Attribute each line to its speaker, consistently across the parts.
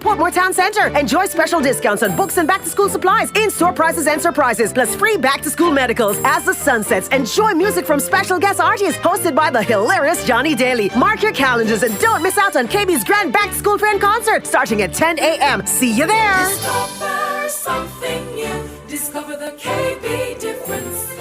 Speaker 1: Portmore Town Centre. Enjoy special discounts on books and back-to-school supplies, in-store prices and surprises, plus free back-to-school medicals. As the sun sets, enjoy music from special guest artists hosted by the hilarious Johnny Daly. Mark your calendars and don't miss out on KB's grand back-to-school friend concert starting at 10 a.m. See you there.
Speaker 2: Discover something new. Discover the KB difference.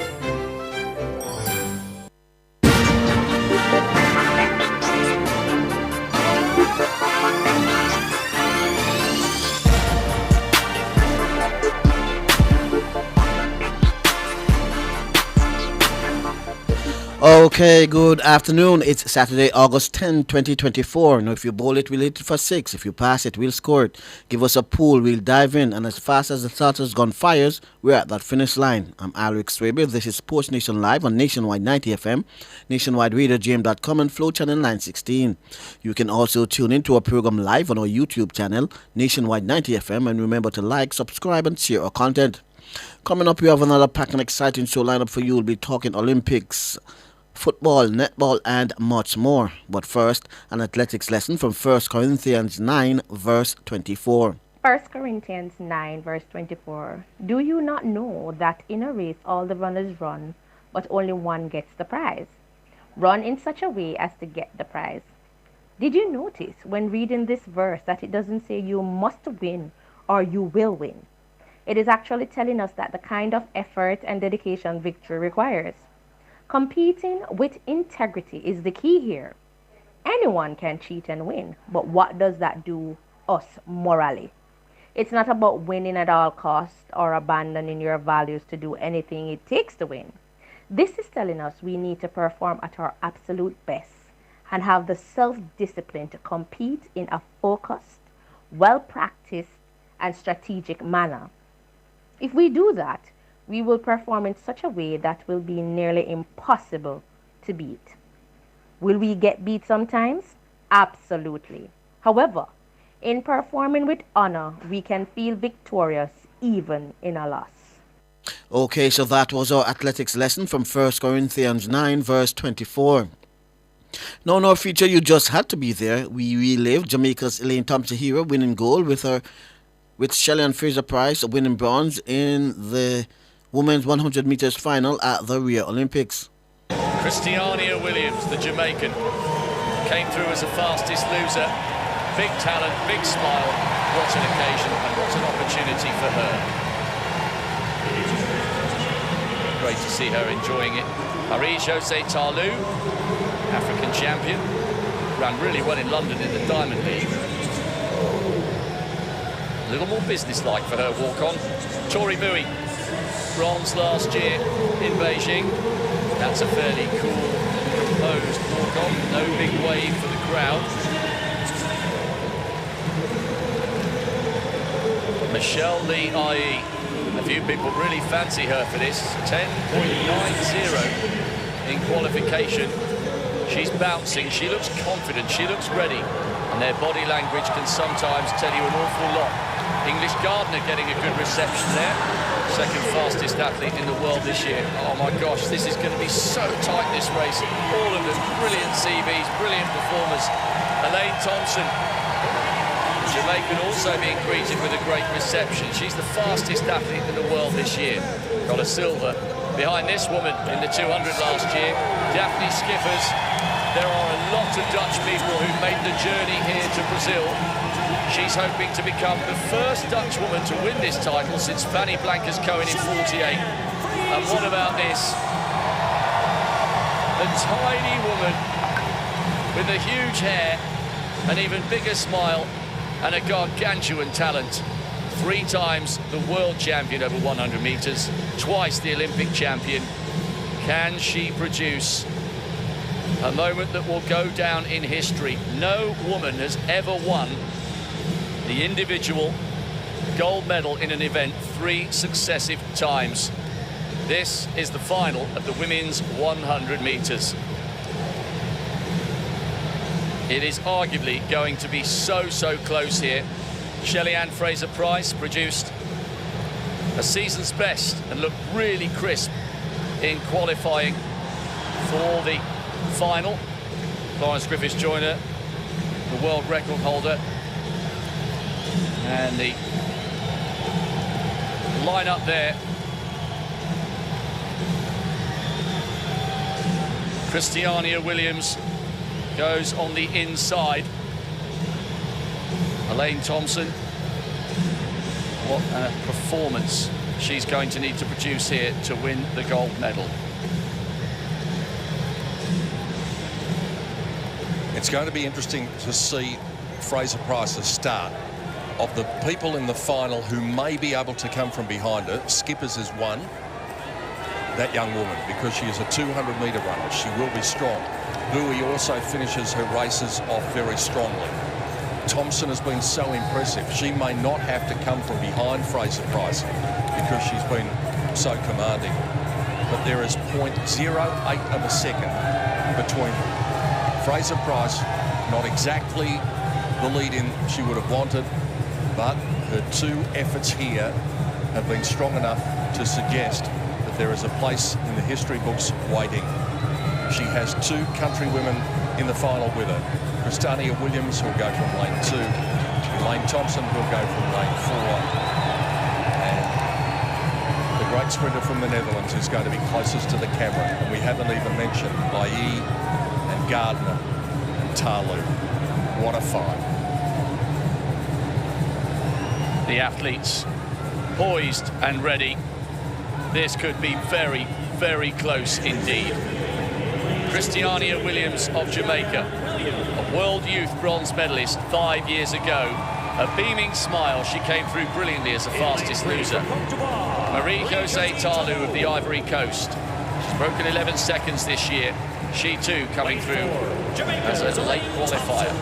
Speaker 3: Okay, good afternoon. It's Saturday, August 10, 2024. Now, if you bowl it, we'll hit it for 6. If you pass it, we'll score it. Give us a pool, we'll dive in. And as fast as the starter's gun fires, we're at that finish line. I'm Alric Swaby. This is Sports Nation Live on Nationwide 90 FM, nationwideradiogm.com, and Flow Channel 916. You can also tune into our program live on our YouTube channel, Nationwide 90 FM, and remember to like, subscribe, and share our content. Coming up, we have another packed and exciting show lineup for you. We'll be talking Olympics, football, netball, and much more. But first, an athletics lesson from 1 Corinthians 9, verse 24.
Speaker 4: 1 Corinthians 9, verse 24. Do you not know that in a race all the runners run, but only one gets the prize? Run in such a way as to get the prize. Did you notice when reading this verse that it doesn't say you must win or you will win? It is actually telling us that the kind of effort and dedication victory requires. Competing with integrity is the key here. Anyone can cheat and win, but what does that do us morally? It's not about winning at all costs or abandoning your values to do anything it takes to win. This is telling us we need to perform at our absolute best and have the self-discipline to compete in a focused, well-practiced, and strategic manner. If we do that, we will perform in such a way that will be nearly impossible to beat. Will we get beat sometimes? Absolutely. However, in performing with honor, we can feel victorious even in a loss.
Speaker 3: Okay, so that was our athletics lesson from 1 Corinthians 9, verse 24. Now in our feature, you just had to be there. We relived Jamaica's Elaine Thompson-Hero winning gold with Shelley and Fraser Price winning bronze in the women's 100 meters final at the Rio Olympics.
Speaker 5: Christiania Williams, the Jamaican, came through as the fastest loser. Big talent, big smile. What an occasion and what an opportunity for her. Great to see her enjoying it. Marie-José Tarlou, African champion, ran really well in London in the Diamond League. A little more business-like for her walk-on. Tori Mui, bronze last year in Beijing. That's a fairly cool, composed walk-on. No big wave for the crowd. Michelle Lee IE. A few people really fancy her for this. 10.90 in qualification. She's bouncing, she looks confident, she looks ready. And their body language can sometimes tell you an awful lot. English Gardner getting a good reception there. Second fastest athlete in the world this year. Oh my gosh, this is going to be so tight, this race. All of them, brilliant CVs, brilliant performers. Elaine Thompson, Jamaican, also being greeted with a great reception. She's the fastest athlete in the world this year. Got a silver. Behind this woman in the 200 last year, Daphne Skiffers. There are a lot of Dutch people who've made the journey here to Brazil. She's hoping to become the first Dutch woman to win this title since Fanny Blankers-Koen in 48. And what about this? The tiny woman with the huge hair, an even bigger smile, and a gargantuan talent. 3 times the world champion over 100 meters, twice the Olympic champion. Can she produce a moment that will go down in history? No woman has ever won the individual gold medal in an event 3 successive times. This is the final of the women's 100 meters. It is arguably going to be so close here. Shelley-Ann Fraser-Price produced a season's best and looked really crisp in qualifying for the final. Florence Griffiths-Joyner, the world record holder, And the line-up there. Christiania Williams goes on the inside. Elaine Thompson, what a performance she's going to need to produce here to win the gold medal.
Speaker 6: It's going to be interesting to see Fraser Price's start. Of the people in the final who may be able to come from behind her, Skippers is one. That young woman, because she is a 200-metre runner, she will be strong. Bowie also finishes her races off very strongly. Thompson has been so impressive. She may not have to come from behind Fraser Price because she's been so commanding. But there is 0.08 of a second between them. Fraser Price, not exactly the lead-in she would have wanted, but her two efforts here have been strong enough to suggest that there is a place in the history books waiting. She has two country women in the final with her. Christiania Williams, who'll go from lane 2. Elaine Thompson, who'll go from lane 4. And the great sprinter from the Netherlands is going to be closest to the camera. And we haven't even mentioned Bailly and Gardner and Talu. What a fight.
Speaker 5: The athletes poised and ready. This could be very, very close indeed. Christiania Williams of Jamaica, a World Youth bronze medalist 5 years ago. A beaming smile, she came through brilliantly as the fastest loser. Marie-José Talu of the Ivory Coast. She's broken 11 seconds this year. She too coming through as a late qualifier.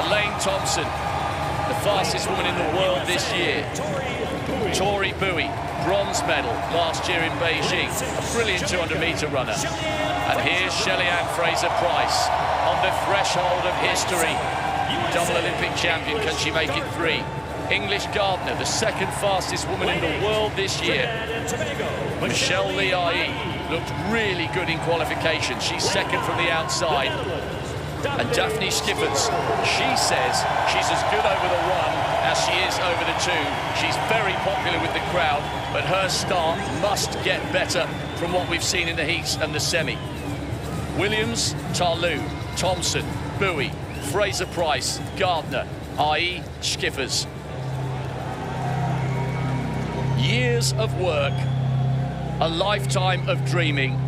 Speaker 5: Elaine Thompson, the fastest woman in the world this year. Tori Bowie, bronze medal last year in Beijing, a brilliant 200-metre runner. And here's Shelly-Ann Fraser-Pryce on the threshold of history. Double Olympic champion, can she make it 3? English Gardner, the second fastest woman in the world this year. Michelle Lee looked really good in qualification. She's second from the outside. And Daphne Skippers, she says she's as good over the 1 as she is over the 2. She's very popular with the crowd, but her start must get better from what we've seen in the heats and the semi. Williams, Talu, Thompson, Bowie, Fraser-Pryce, Gardner, i.e. Skippers. Years of work, a lifetime of dreaming,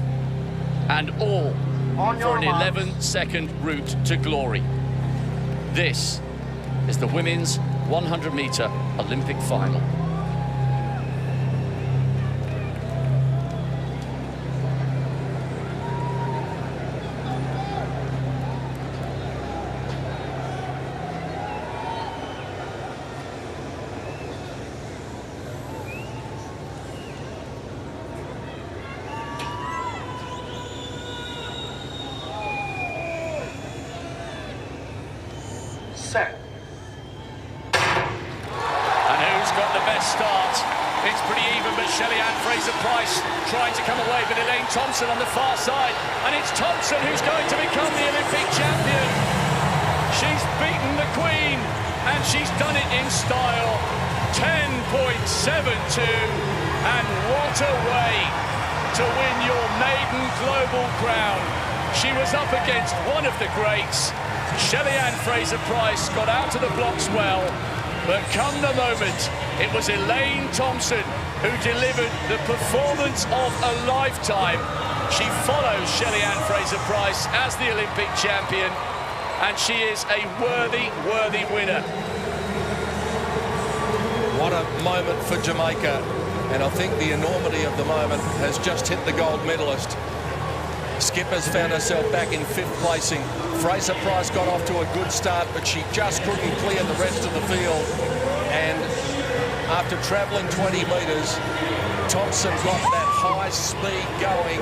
Speaker 5: and all for an 11-second route to glory. This is the women's 100-metre Olympic final.
Speaker 7: Set.
Speaker 5: And who's got the best start? It's pretty even, but Shelly-Ann Fraser-Pryce trying to come away, but Elaine Thompson on the far side. And it's Thompson who's going to become the Olympic champion. She's beaten the Queen, and she's done it in style. 10.72, and what a way to win your maiden global crown. She was up against one of the greats. Shelly-Ann Fraser-Pryce got out of the blocks well, but come the moment, it was Elaine Thompson who delivered the performance of a lifetime. She follows Shelly-Ann Fraser-Pryce as the Olympic champion, and she is a worthy winner.
Speaker 6: What a moment for Jamaica, and I think the enormity of the moment has just hit the gold medalist. Skippers found herself back in 5th placing. Fraser-Pryce got off to a good start, but she just couldn't clear the rest of the field. And after travelling 20 metres, Thompson got that high speed going,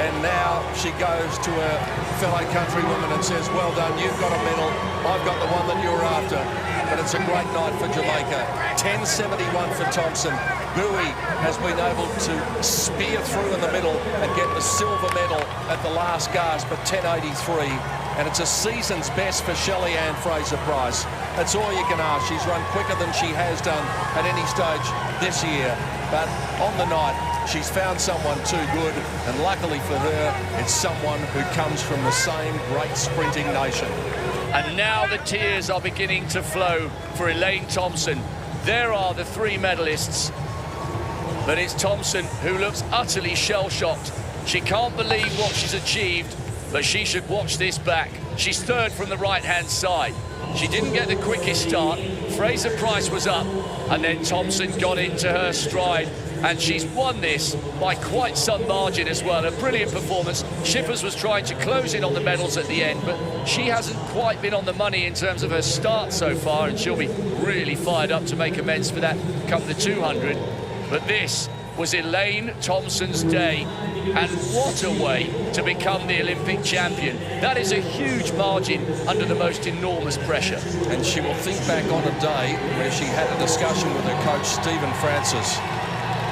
Speaker 6: and now she goes to her fellow countrywoman and says, well done, you've got a medal, I've got the one that you're after. But it's a great night for Jamaica. 10.71 for Thompson. Bowie has been able to spear through in the middle and get the silver medal at the last gasp at 10.83. And it's a season's best for Shelley-Ann Fraser-Price. That's all you can ask. She's run quicker than she has done at any stage this year. But on the night, she's found someone too good. And luckily for her, it's someone who comes from the same great sprinting nation.
Speaker 5: And now the tears are beginning to flow for Elaine Thompson. There are the three medalists. But it's Thompson who looks utterly shell-shocked. She can't believe what she's achieved, but she should watch this back. She's third from the right-hand side. She didn't get the quickest start. Fraser-Price was up, and then Thompson got into her stride, and she's won this by quite some margin as well. A brilliant performance. Shippers was trying to close in on the medals at the end, but she hasn't quite been on the money in terms of her start so far, and she'll be really fired up to make amends for that come the 200. But this was Elaine Thompson's day, and what a way to become the Olympic champion. That is a huge margin under the most enormous pressure.
Speaker 6: And she will think back on a day where she had a discussion with her coach, Stephen Francis,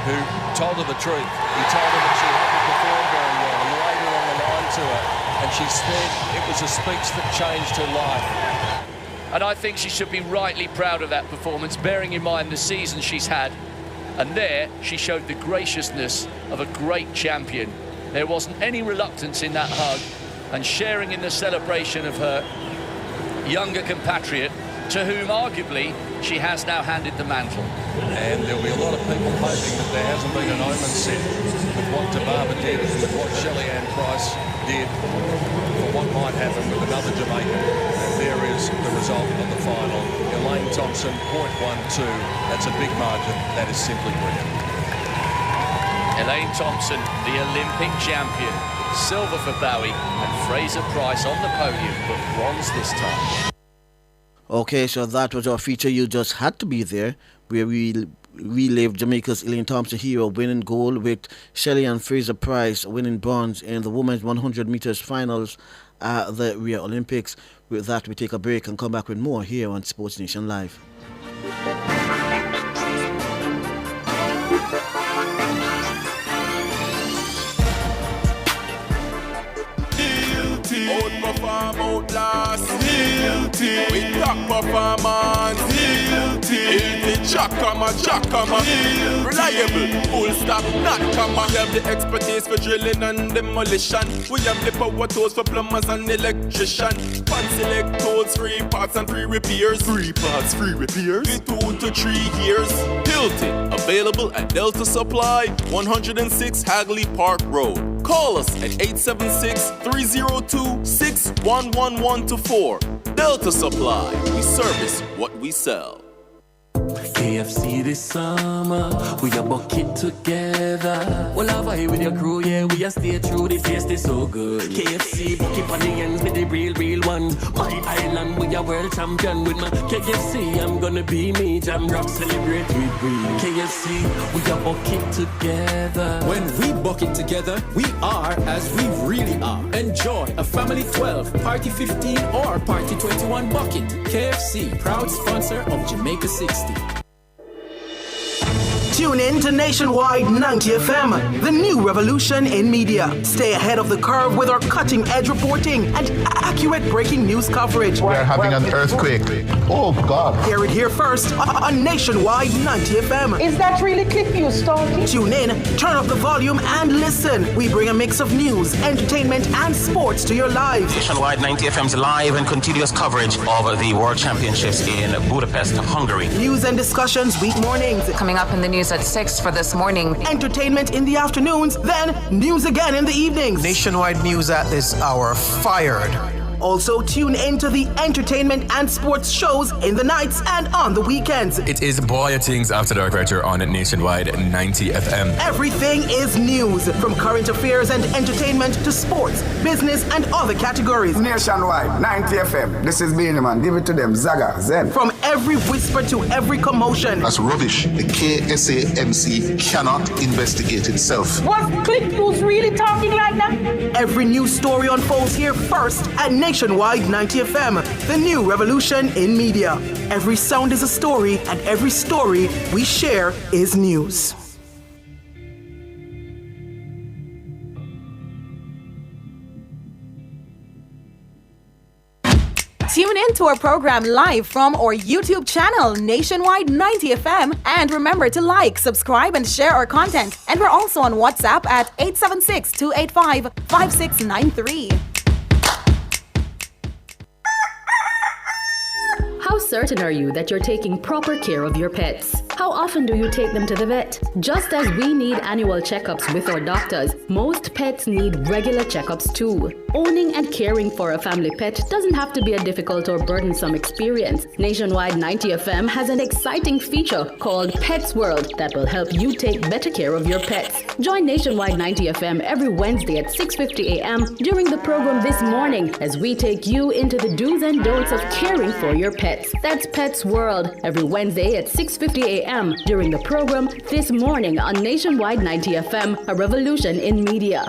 Speaker 6: who told her the truth. He told her that she hadn't performed very well. He laid her on the line to her, and she said it was a speech that changed her life.
Speaker 5: And I think she should be rightly proud of that performance, bearing in mind the season she's had. And there, she showed the graciousness of a great champion. There wasn't any reluctance in that hug, and sharing in the celebration of her younger compatriot, to whom arguably she has now handed the mantle.
Speaker 6: And there'll be a lot of people hoping that there hasn't been an omen set with what Tababa did and with what Shelley-Ann Price did for what might happen with another Jamaican. And there is the result of the final. Elaine Thompson, 0.12. That's a big margin. That is simply brilliant.
Speaker 5: Elaine Thompson, the Olympic champion. Silver for Bowie, and Fraser-Price on the podium, but bronze this time.
Speaker 3: Okay, so that was our feature. You just had to be there, where we relived Jamaica's Elaine Thompson hero winning gold, with Shelley-Ann Fraser-Price winning bronze in the women's 100 meters finals at the Rio Olympics. With that, we take a break and come back with more here on Sports Nation Live.
Speaker 7: Outperform, outlast. With top performance. Jackama. Reliable, full stop, not comma. We have the expertise for drilling and demolition. We have the power tools for plumbers and electrician. Fancy leg tools, 3 parts and 3 repairs. 3 parts, 3 repairs. In 2 to 3 years. Hilton, available at Delta Supply, 106 Hagley Park Road. Call us at 876-302-61124. Delta Supply, we service what we sell.
Speaker 8: KFC this summer, we a bucket together. Well, I vibe with your crew, yeah, we a stay true, the taste is so good. KFC, bucket on the ends with the real one. My island, we a world champion. With my KFC, I'm gonna be me, Jam Rock, celebrate with we. KFC, we a bucket together.
Speaker 9: When we bucket together, we are as we really are. Enjoy a family 12, party 15 or party 21 bucket. KFC, proud sponsor of Jamaica 60.
Speaker 10: Tune in to Nationwide 90 FM, the new revolution in media. Stay ahead of the curve with our cutting-edge reporting and accurate breaking news coverage.
Speaker 11: We are having an earthquake. Oh, God.
Speaker 10: Hear it here first on Nationwide 90 FM.
Speaker 12: Is that really clip you, Stonky?
Speaker 10: Tune in, turn up the volume, and listen. We bring a mix of news, entertainment, and sports to your lives.
Speaker 13: Nationwide 90 FM's live and continuous coverage of the World Championships in Budapest, Hungary.
Speaker 10: News and discussions week mornings.
Speaker 14: Coming up in the news at 6 for this morning.
Speaker 10: Entertainment in the afternoons, then news again in the evenings.
Speaker 15: Nationwide news at this hour, fired.
Speaker 10: Also, tune in to the entertainment and sports shows in the nights and on the weekends.
Speaker 16: It is Boy Things After Dark right here on Nationwide 90 FM.
Speaker 10: Everything is news, from current affairs and entertainment to sports, business, and other categories.
Speaker 17: Nationwide 90 FM. This is Beanie Man. Give it to them. Zaga, Zen.
Speaker 10: From every whisper to every commotion.
Speaker 11: That's rubbish. The KSAMC cannot investigate itself.
Speaker 12: Was Click News really talking like that?
Speaker 10: Every news story unfolds here first at Nationwide 90 FM, the new revolution in media. Every sound is a story, and every story we share is news.
Speaker 18: to our program live from our YouTube channel, Nationwide 90 FM. And remember to like, subscribe, and share our content. And we're also on WhatsApp at 876-285-5693.
Speaker 19: How certain are you that you're taking proper care of your pets? How often do you take them to the vet? Just as we need annual checkups with our doctors, most pets need regular checkups too. Owning and caring for a family pet doesn't have to be a difficult or burdensome experience. Nationwide 90 FM has an exciting feature called Pets World that will help you take better care of your pets. Join Nationwide 90 FM every Wednesday at 6:50 a.m. during the program This Morning as we take you into the do's and don'ts of caring for your pets. That's Pets World every Wednesday at 6:50 a.m. during the program This Morning on Nationwide 90 FM, a revolution in media.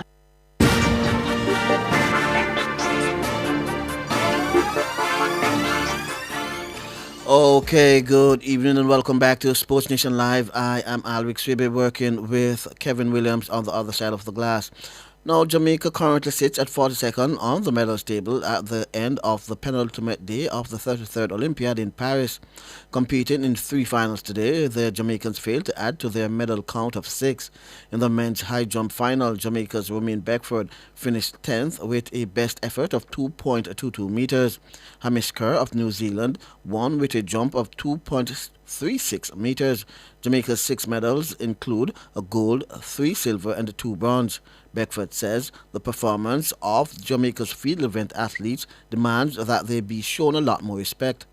Speaker 3: Okay, good evening and welcome back to Sports Nation Live. I am Alric Swibe working with Kevin Williams on the other side of the glass. Now, Jamaica currently sits at 42nd on the medals table at the end of the penultimate day of the 33rd Olympiad in Paris. Competing in 3 finals today, the Jamaicans failed to add to their medal count of 6. In the men's high jump final, Jamaica's Romain Beckford finished 10th with a best effort of 2.22 meters. Hamish Kerr of New Zealand won with a jump of 2.36 meters. Jamaica's 6 medals include a gold, 3 silver, and 2 bronze. Beckford says the performance of Jamaica's field event athletes demands that they be shown a lot more respect.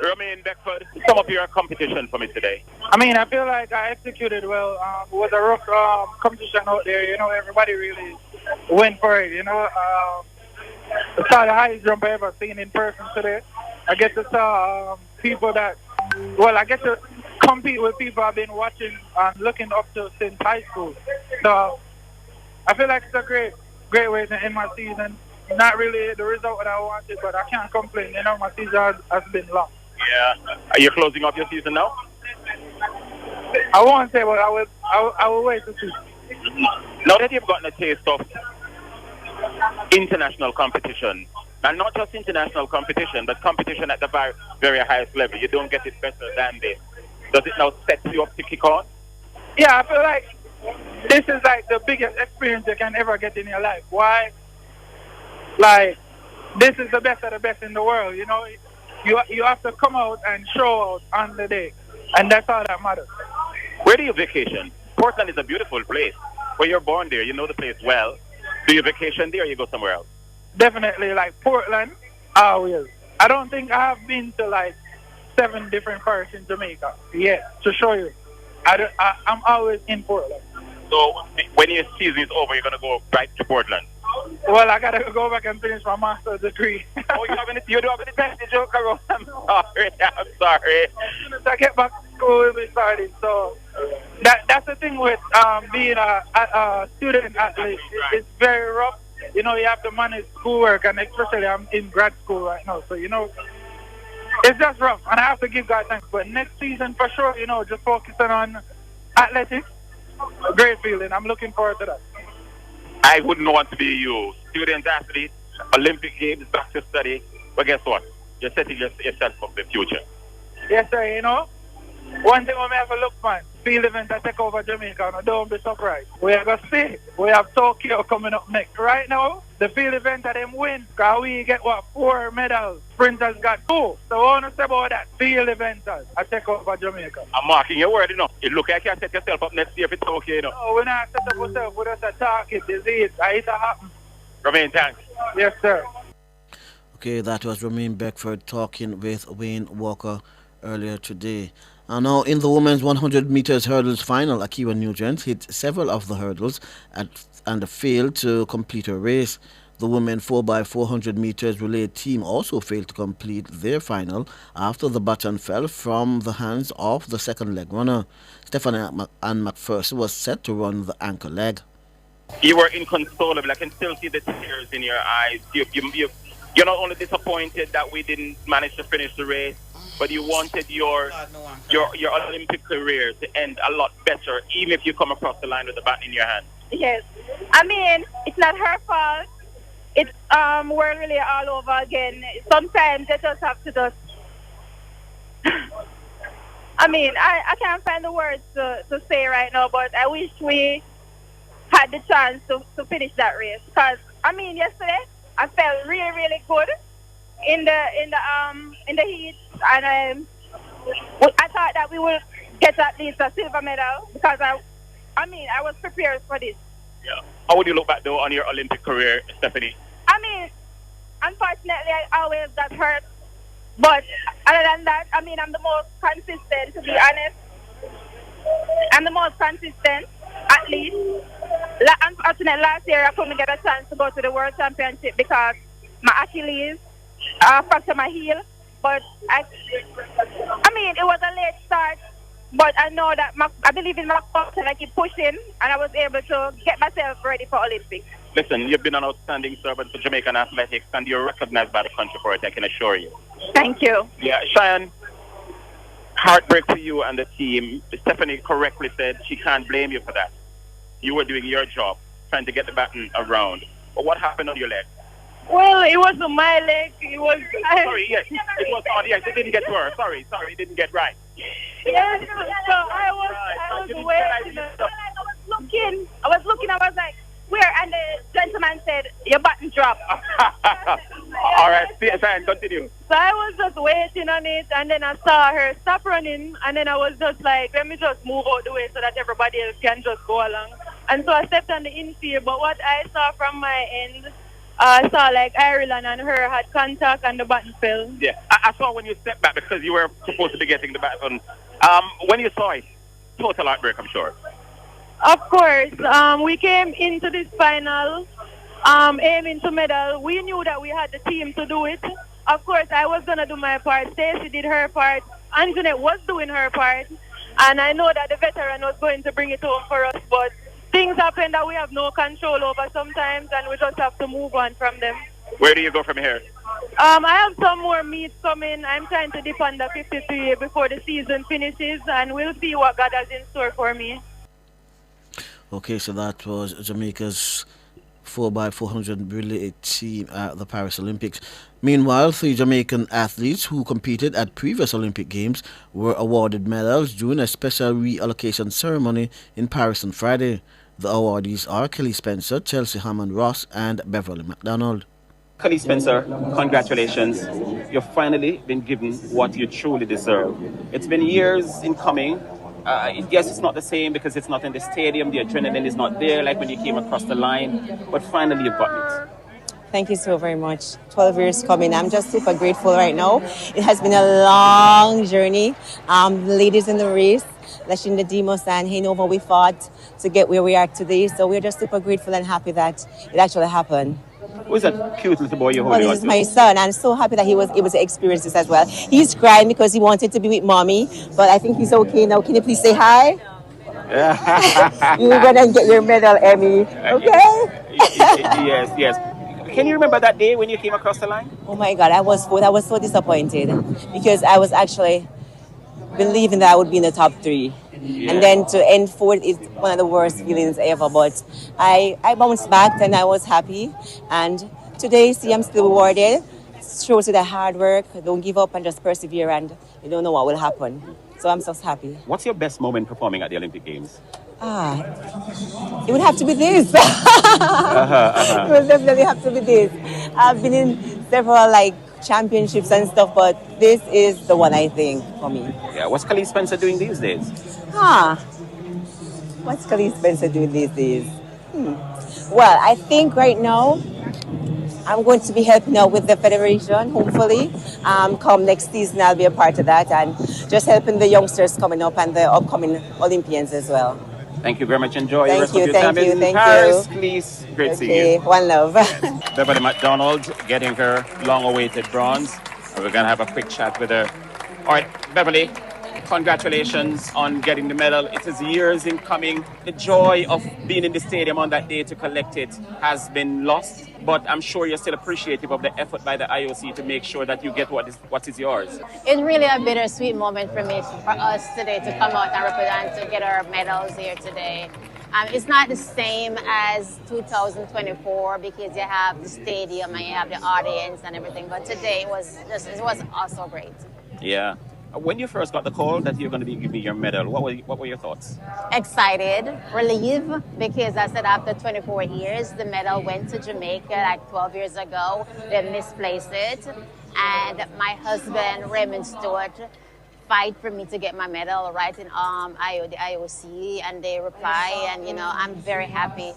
Speaker 20: Romain Beckford, sum up your competition for me today.
Speaker 21: I mean, I feel like I executed well. It was a rough competition out there. You know, everybody really went for it. You know, I saw the highest jump I ever seen in person today. I get to saw people that, well, I get to compete with people I've been watching and looking up to since high school. So I feel like it's a great way to end my season. Not really the result that I wanted, but I can't complain. You know, my season has been long.
Speaker 20: Yeah. Are you closing up your season now?
Speaker 21: I won't say, but I will wait to see.
Speaker 20: Now that you've gotten a taste of international competition, and not just international competition, but competition at the very highest level, you don't get it better than this. Does it now set you up to kick on?
Speaker 21: Yeah, I feel like this is like the biggest experience you can ever get in your life. Why? Like, this is the best of the best in the world, you know. You have to come out and show out on the day, and that's all that matters.
Speaker 20: Where do you vacation? Portland is a beautiful place. Where you're born there, you know the place well. Do you vacation there or you go somewhere else?
Speaker 21: Definitely, like Portland, always. I don't think I have been to like 7 different parts in Jamaica yet, to show you. I'm always in Portland.
Speaker 20: So when your season is over, you're going to go back to Portland?
Speaker 21: Well, I got to go back and finish my master's degree.
Speaker 20: Oh, you do have any best joke around? I'm sorry.
Speaker 21: As soon as I get back to school, we'll be starting. So that's the thing with being a student athlete. It's very rough. You know, you have to manage schoolwork, and especially I'm in grad school right now. So, you know, it's just rough, and I have to give God thanks. But next season, for sure, you know, just focusing on athletics, great feeling. I'm looking forward to that.
Speaker 20: I wouldn't want to be you. Student athlete, Olympic Games, back to study. But guess what? You're setting yourself up for the future.
Speaker 21: Yes, sir. You know, one thing we have to look, man. Field event that take over Jamaica. No, don't be surprised. We are going to see. We have Tokyo coming up next. Right now, the field event that them win. Because we get, 4 medals. Sprinters got 2. So I want to say about that. Field eventers I take over Jamaica.
Speaker 20: I'm marking your word, you know. It look like you set yourself up next year for Tokyo, you know.
Speaker 21: No, we're not set up ourselves. We're just talking disease. It happen.
Speaker 20: Romain, thanks.
Speaker 21: Yes, sir.
Speaker 3: Okay, that was Romain Beckford talking with Wayne Walker earlier today. And now in the women's 100 meters hurdles final, Akiwa Nugent hit several of the hurdles and failed to complete her race. The women 4x400 meters relay team also failed to complete their final after the baton fell from the hands of the second leg runner. Stephanie Ann McPherson was set to run the anchor leg.
Speaker 20: You were inconsolable. I can still see the tears in your eyes. You're not only disappointed that we didn't manage to finish the race, but you wanted your Olympic career to end a lot better, even if you come across the line with the baton in your hand.
Speaker 22: Yes. I mean, it's not her fault.
Speaker 21: it's we're really all over again. Sometimes they just have to just. I mean, I can't find the words to say right now, but I wish we had the chance to finish that race. Because I mean, yesterday I felt really, really good in the heat, and I thought that we would get at least a silver medal because I mean, I was prepared for this.
Speaker 20: Yeah. How would you look back though on your Olympic career, Stephanie?
Speaker 21: I mean, unfortunately, I always got hurt. But other than that, I mean, I'm the most consistent, to be honest. I'm the most consistent, at least. Unfortunately, last year I couldn't get a chance to go to the World Championship because my Achilles fractured my heel. But I mean, it was a late start. But I know that I believe in my coach and I keep pushing, and I was able to get myself ready for Olympics.
Speaker 20: Listen, you've been an outstanding servant for Jamaican athletics, and you're recognized by the country for it, I can assure you.
Speaker 21: Thank you.
Speaker 20: Yeah, Cheyenne, heartbreak for you and the team. Stephanie correctly said she can't blame you for that. You were doing your job, trying to get the baton around. But what happened on your leg?
Speaker 21: Well, it wasn't my leg. It was...
Speaker 20: Sorry, yes. It was on, yes. It didn't get to her. Sorry, it didn't get right.
Speaker 21: Yes, so I was waiting. I was looking, I was like, where? And the gentleman said, your button dropped.
Speaker 20: All right, fine, continue.
Speaker 21: So I was just waiting on it, and then I saw her stop running, and then I was just like, let me just move out the way so that everybody else can just go along. And so I stepped on the infield, but what I saw from my end, I saw like Ireland and her had contact and the button fell.
Speaker 20: Yeah, I saw when you stepped back because you were supposed to be getting the baton. When you saw it, total heartbreak, I'm sure.
Speaker 21: Of course, we came into this final aiming to medal. We knew that we had the team to do it. Of course, I was going to do my part. Stacey did her part. Antoinette was doing her part. And I know that the veteran was going to bring it home for us. But things happen that we have no control over sometimes, and we just have to move on from them.
Speaker 20: Where do you go from here?
Speaker 21: I have some more meets coming. I'm trying to dip under 53 before the season finishes, and we'll see what God has in store for me.
Speaker 3: Okay, so that was Jamaica's 4x400 relay team at the Paris Olympics. Meanwhile, 3 Jamaican athletes who competed at previous Olympic Games were awarded medals during a special reallocation ceremony in Paris on Friday. The awardees are Kelly Spencer, Chelsea Hammond Ross, and Beverly McDonald.
Speaker 13: Kelly Spencer, congratulations. You've finally been given what you truly deserve. It's been years in coming. Yes, it's not the same because it's not in the stadium. The adrenaline is not there like when you came across the line. But finally, you've got it.
Speaker 1: Thank you so very much. 12 years coming. I'm just super grateful right now. It has been a long journey. Ladies in the race, Lashinda Demos and Hanover, we fought to get where we are today. So we're just super grateful and happy that it actually happened.
Speaker 13: Who's that cute little boy you're holding on to?
Speaker 1: This is my son. I'm so happy that he was able to experience this as well. He's crying because he wanted to be with mommy, but I think he's okay now. Can you please say hi? You're gonna get your medal, Emmy. Okay?
Speaker 13: Yes. Can you remember that day when you came across the line?
Speaker 1: Oh my God, I was so disappointed because I was actually believing that I would be in the top 3. Yeah. And then to end 4th is one of the worst feelings ever. But I bounced back and I was happy. And today, see, I'm still rewarded. It shows you that hard work. Don't give up and just persevere, and you don't know what will happen. So I'm just happy.
Speaker 13: What's your best moment performing at the Olympic Games?
Speaker 1: It would have to be this. It would definitely have to be this. I've been in several championships and stuff, but this is the one, I think, for me.
Speaker 13: Yeah, what's Kelly Spencer doing these days?
Speaker 1: What's Kelly Spencer doing these days? Well, I think right now I'm going to be helping out with the federation, hopefully. Come next season, I'll be a part of that, and just helping the youngsters coming up and the upcoming Olympians as well.
Speaker 13: Thank you very much. Enjoy the rest of your time in Paris, please. Great seeing you.
Speaker 1: One love.
Speaker 13: Beverly McDonald getting her long-awaited bronze. And we're going to have a quick chat with her. All right, Beverly, congratulations on getting the medal. It is years in coming. The joy of being in the stadium on that day to collect it has been lost, but I'm sure you're still appreciative of the effort by the IOC to make sure that you get what is yours.
Speaker 22: It's really a bittersweet moment for me, for us today to come out and represent, to get our medals here today.
Speaker 2: It's not the same as 2024 because you have the stadium and you have the audience and everything. But today it was also great.
Speaker 13: Yeah. When you first got the call that you're going to be giving your medal, what were your thoughts?
Speaker 2: Excited, relieved, because I said after 24 years, the medal went to Jamaica like 12 years ago. They misplaced it. And my husband, Raymond Stewart, fight for me to get my medal right in the IOC, and they reply, and I'm very happy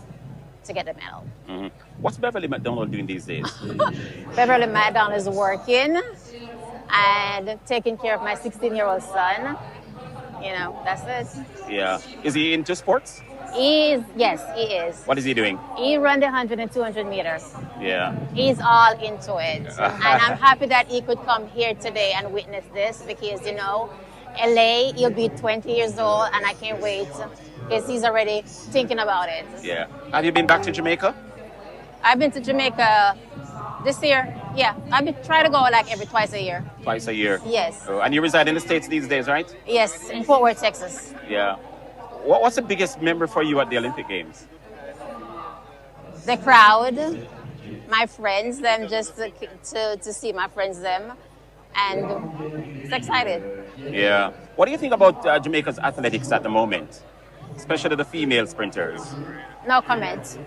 Speaker 2: to get the medal.
Speaker 13: Mm-hmm. What's Beverly McDonald doing these days?
Speaker 2: Beverly McDonald is working and taking care of my 16-year-old son. That's it.
Speaker 13: Yeah. Is he into sports?
Speaker 2: Yes, he is.
Speaker 13: What is he doing?
Speaker 2: He ran the 100 and 200 meters.
Speaker 13: Yeah.
Speaker 2: He's all into it. And I'm happy that he could come here today and witness this because, LA, he'll be 20 years old and I can't wait because he's already thinking about it.
Speaker 13: Yeah. Have you been back to Jamaica?
Speaker 2: I've been to Jamaica this year. Yeah. I've been trying to go like twice a year.
Speaker 13: Twice a year?
Speaker 2: Yes.
Speaker 13: Oh, and you reside in the States these days, right?
Speaker 2: Yes, in Fort Worth, Texas.
Speaker 13: Yeah. What's the biggest memory for you at the Olympic Games?
Speaker 2: The crowd, my friends, them just to see my friends, them, and it's excited.
Speaker 13: Yeah. What do you think about Jamaica's athletics at the moment, especially the female sprinters?
Speaker 2: No comment.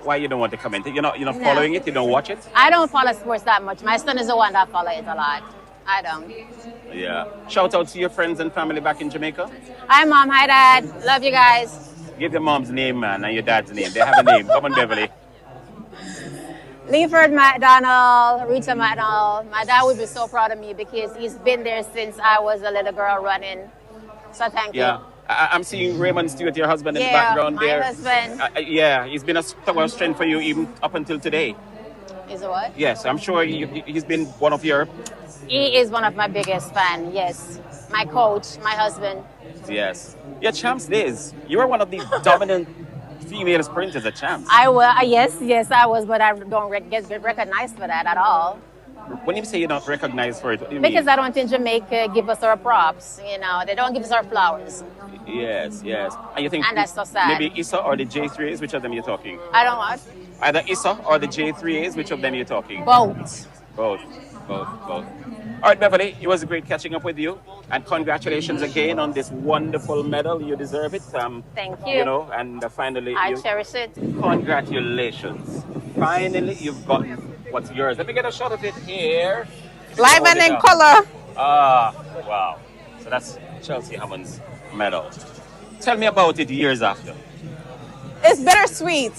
Speaker 13: Why you don't want to comment? You're not following it? You don't watch it?
Speaker 2: I don't follow sports that much. My son is the one that follows it a lot. I don't.
Speaker 13: Yeah. Shout out to your friends and family back in Jamaica.
Speaker 2: Hi, Mom. Hi, Dad. Love you guys.
Speaker 13: Give your mom's name, man, and your dad's name. They have a name. Come on, Beverly.
Speaker 2: Leaford McDonald, Rita McDonald. My dad would be so proud of me because he's been there since I was a little girl running. So thank you.
Speaker 13: Yeah. I'm seeing Raymond Stewart, your husband, in the background there.
Speaker 2: My husband.
Speaker 13: Yeah, he's been a tower strength for you even up until today.
Speaker 2: Is it what?
Speaker 13: Yes, I'm sure he's been one of your...
Speaker 2: He is one of my biggest fans, yes. My coach, my husband.
Speaker 13: Yes. Yeah, Champs Days. You were one of the dominant female sprinters at Champs.
Speaker 2: I was, yes, I was, but I don't get recognized for that at all.
Speaker 13: When you say you're not recognized for it, what do you
Speaker 2: because
Speaker 13: mean?
Speaker 2: I don't think Jamaica give us our props, they don't give us our flowers.
Speaker 13: Yes. And you think
Speaker 2: and that's so sad.
Speaker 13: Maybe Issa or the J3As, which of them you're talking?
Speaker 2: I don't what?
Speaker 13: Either Issa or the J3As, which of them you're talking?
Speaker 2: Both.
Speaker 13: All right, Beverly, it was great catching up with you. And congratulations again on this wonderful medal. You deserve it.
Speaker 2: Thank you.
Speaker 13: And finally...
Speaker 2: I cherish it.
Speaker 13: Congratulations. Finally, you've gotten what's yours. Let me get a shot of it here.
Speaker 22: Live and in color.
Speaker 13: Wow. So that's Chelsea Hammond's medal. Tell me about it years after.
Speaker 22: It's bittersweet.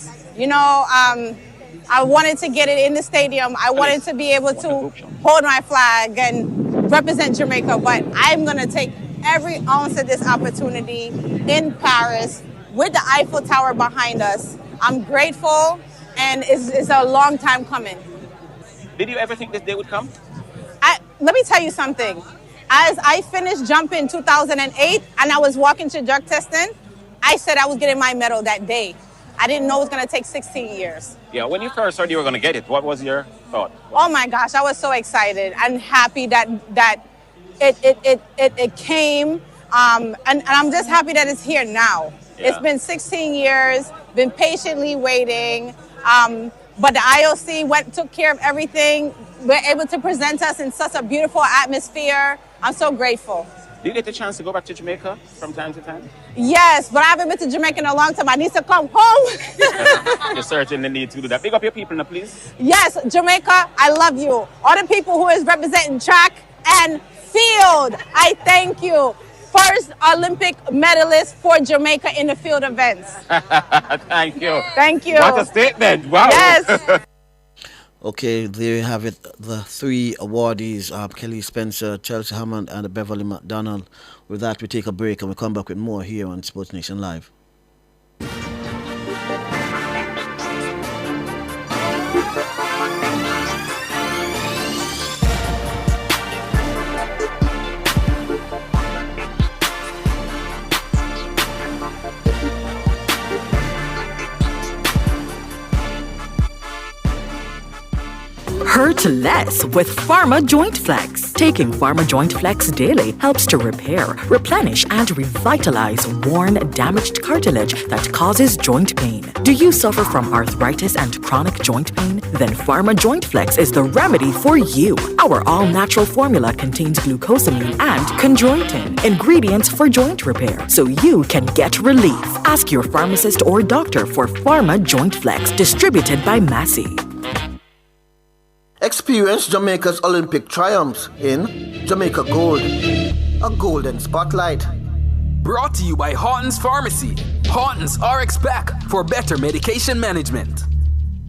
Speaker 22: I wanted to get it in the stadium. I wanted to be able to hold my flag and represent Jamaica, but I'm going to take every ounce of this opportunity in Paris with the Eiffel Tower behind us. I'm grateful, and it's a long time coming.
Speaker 13: Did you ever think this day would come?
Speaker 22: Let me tell you something. As I finished jumping in 2008 and I was walking to drug testing, I said I was getting my medal that day. I didn't know it was going to take 16 years.
Speaker 13: Yeah, when you first heard you were going to get it, what was your thought?
Speaker 22: Oh my gosh, I was so excited and happy that it came. And I'm just happy that it's here now. Yeah. It's been 16 years, been patiently waiting. But the IOC took care of everything. We're able to present us in such a beautiful atmosphere. I'm so grateful.
Speaker 13: Do you get the chance to go back to Jamaica from time to time?
Speaker 22: Yes, but I haven't been to Jamaica in a long time. I need to come home.
Speaker 13: You certainly need to do that. Big up your people now, please.
Speaker 22: Yes, Jamaica, I love you. All the people who is representing track and field, I thank you. First Olympic medalist for Jamaica in the field events.
Speaker 13: Thank you.
Speaker 22: Thank you.
Speaker 13: What a statement. Wow.
Speaker 22: Yes.
Speaker 3: Okay, there you have it. The three awardees, Kelly Spencer, Chelsea Hammond, and Beverly McDonald. With that, we take a break and we come back with more here on Sports Nation Live.
Speaker 4: hurt less with Pharma Joint Flex. Taking Pharma Joint Flex daily helps to repair, replenish, and revitalize worn, damaged cartilage that causes joint pain. Do you suffer from arthritis and chronic joint pain? Then Pharma Joint Flex is the remedy for you. Our all-natural formula contains glucosamine and chondroitin, ingredients for joint repair, so you can get relief. Ask your pharmacist or doctor for Pharma Joint Flex, distributed by Massey.
Speaker 3: Experience Jamaica's Olympic triumphs in Jamaica Gold, a golden spotlight.
Speaker 9: Brought to you by Horton's Pharmacy. Horton's RX Pack for better medication management.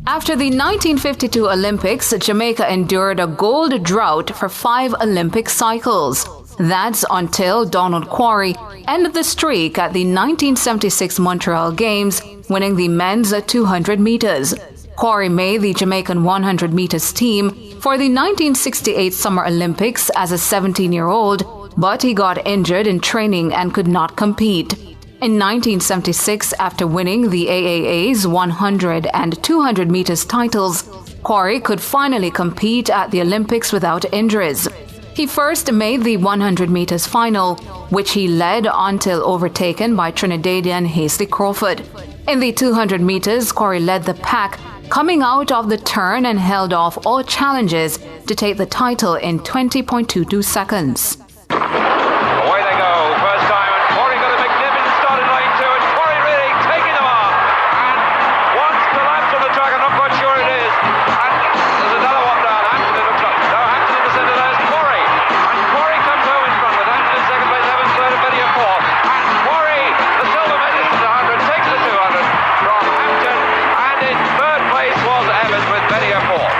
Speaker 14: After the 1952 Olympics, Jamaica endured a gold drought for 5 Olympic cycles. That's until Donald Quarry ended the streak at the 1976 Montreal Games, winning the men's 200 meters. Quarry made the Jamaican 100 meters team for the 1968 Summer Olympics as a 17-year-old, but he got injured in training and could not compete. In 1976, after winning the AAA's 100 and 200 meters titles, Quarry could finally compete at the Olympics without injuries. He first made the 100 meters final, which he led until overtaken by Trinidadian Hasely Crawford. In the 200 meters, Quarry led the pack, coming out of the turn and held off all challenges to take the title in 20.22 seconds.
Speaker 6: Away they go, first time, and Quarry got a magnificent start in lane 2, and Quarry really taking them off, and wants to lapse on the track, I'm not quite sure it is, and there's another one down, Hampton it looks like, no, Hampton in the centre, there's Quarry, and Quarry comes home in front with Hampton in second place, Evans third, and Betty in fourth, and Quarry, the silver medalist in the 100, takes the 200 from Hampton, and in third place was Evans with Betty in fourth.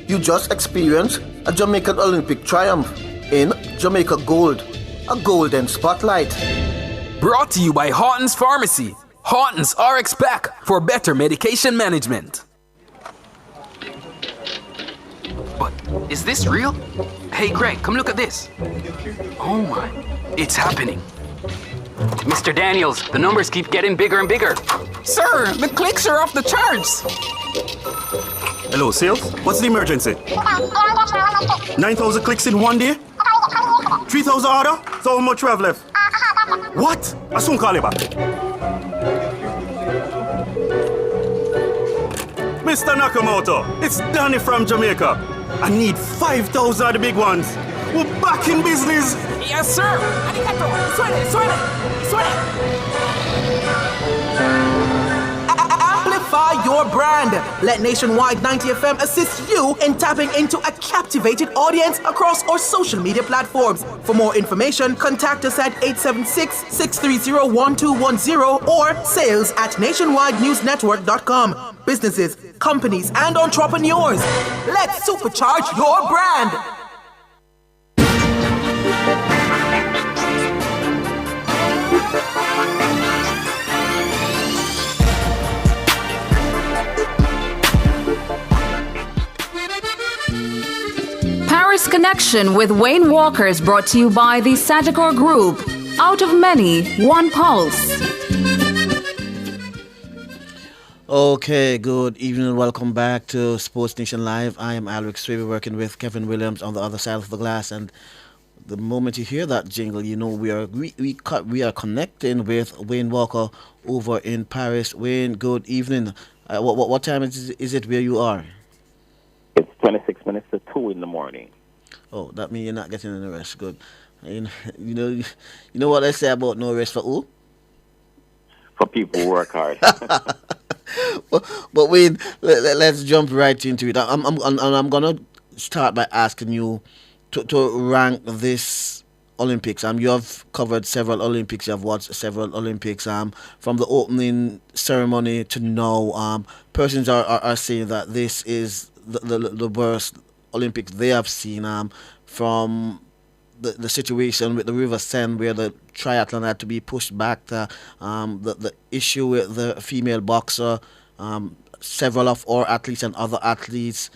Speaker 3: You just experienced a Jamaican Olympic triumph in Jamaica Gold, a golden spotlight.
Speaker 9: Brought to you by Horton's Pharmacy. Horton's RX Pack for better medication management.
Speaker 23: But is this real? Hey Greg, come look at this. Oh my, it's happening. Mr. Daniels, the numbers keep getting bigger and bigger.
Speaker 24: Sir, the clicks are off the charts.
Speaker 25: Hello, sales? What's the emergency? 9,000 clicks in one day? 3,000 order? So how much we have left? What? I soon call you back. Mr. Nakamoto, it's Danny from Jamaica. I need 5,000 of the big ones. We're back in business.
Speaker 24: Yes, sir. Arigato. Suene.
Speaker 10: Amplify your brand. Let Nationwide 90 FM assist you in tapping into a captivated audience across our social media platforms. For more information, contact us at 876-630-1210 or sales@nationwidenewsnetwork.com. Businesses, companies, and entrepreneurs, let's supercharge your brand.
Speaker 14: Paris Connection with Wayne Walker is brought to you by the Sagicor Group. Out of many, one pulse.
Speaker 3: Okay, good evening and welcome back to Sports Nation Live. I am Alric Swaby working with Kevin Williams on the other side of the glass, and the moment you hear that jingle, you know we are connecting with Wayne Walker over in Paris. Wayne, good evening. What time is it where you are?
Speaker 20: It's 26 minutes to 2 in the morning.
Speaker 3: Oh, that means you're not getting any rest. Good. You know what I say about no rest for who?
Speaker 20: For people who work hard.
Speaker 3: But Wayne, let's jump right into it. I'm gonna start by asking you to rank this Olympics. You have covered several Olympics. You have watched several Olympics. From the opening ceremony to now, persons are saying that this is the worst Olympics they have seen. From the situation with the River Seine, where the triathlon had to be pushed back, to the issue with the female boxer, several of our athletes and other athletes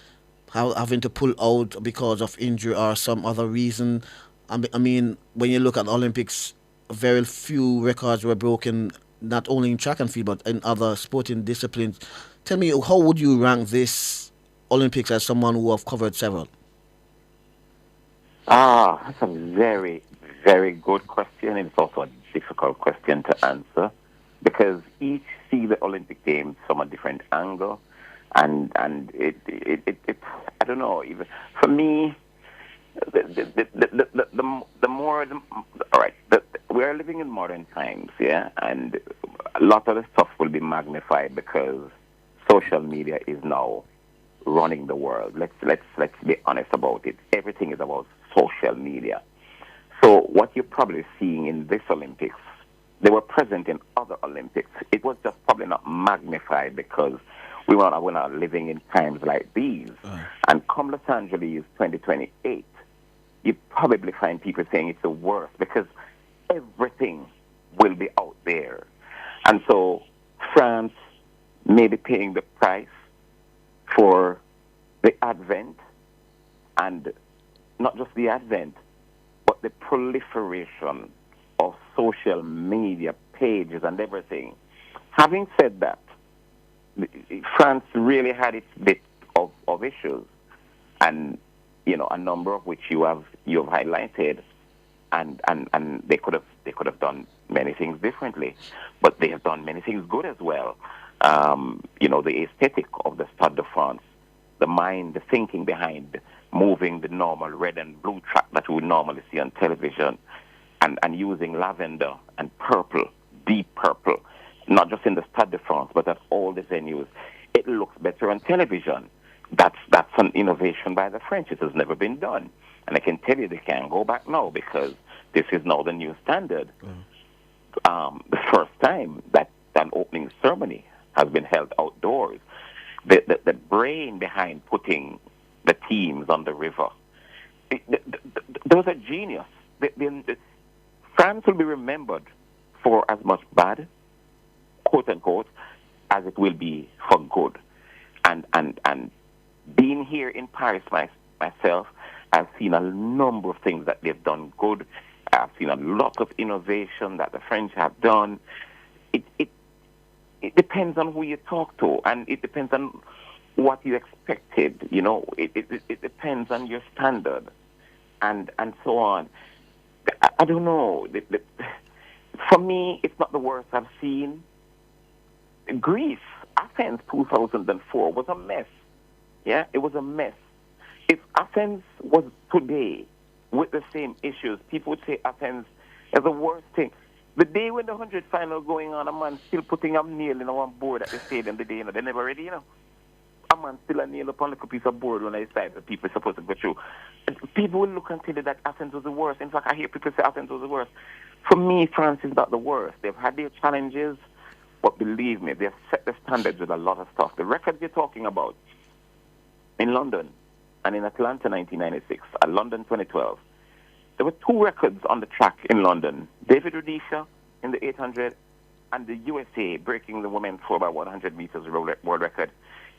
Speaker 3: having to pull out because of injury or some other reason. I mean, when you look at the Olympics, very few records were broken, not only in track and field, but in other sporting disciplines. Tell me, how would you rank this Olympics as someone who have covered several?
Speaker 5: That's a very, very good question. It's also a difficult question to answer because each see the Olympic Games from a different angle, and it I don't know. Even for me, the more all right. We are living in modern times, yeah, and a lot of the stuff will be magnified because social media is now running the world. Let's be honest about it. Everything is about social media. So what you're probably seeing in this Olympics, they were present in other Olympics. It was just probably not magnified because we're not living in times like these. And come Los Angeles 2028, you probably find people saying it's the worst because everything will be out there. And so France may be paying the price for the advent, and not just the advent, but the proliferation of social media pages and everything. Having said that, France really had its bit of issues, and a number of which you have highlighted, and they could have done many things differently, but they have done many things good as well. The aesthetic of the Stade de France, the thinking behind moving the normal red and blue track that we would normally see on television, and using lavender and purple, deep purple, not just in the Stade de France, but at all the venues. It looks better on television. That's an innovation by the French. It has never been done. And I can tell you they can't go back now because this is now the new standard. The first time that an opening ceremony has been held outdoors. The brain behind putting the teams on the river, those are genius. France will be remembered for as much bad, quote unquote, as it will be for good. And being here in Paris myself, I've seen a number of things that they've done good. I've seen a lot of innovation that the French have done. It depends on who you talk to, and it depends on what you expected. It depends on your standard, and so on. I don't know. For me, it's not the worst I've seen. Greece, Athens 2004 was a mess. Yeah, it was a mess. If Athens was today with the same issues, people would say Athens is the worst thing. The day when the 100 final going on, a man still putting a nail in one board at the stadium the day, they never ready, A man still a nail upon like a piece of board when I decide that people are supposed to go through. People will look and tell you that Athens was the worst. In fact, I hear people say Athens was the worst. For me, France is not the worst. They've had their challenges, but believe me, they've set the standards with a lot of stuff. The records you're talking about in London and in Atlanta 1996 and London 2012, there were two records on the track in London. David Rudisha in the 800 and the USA breaking the women's 4x100 meters world record.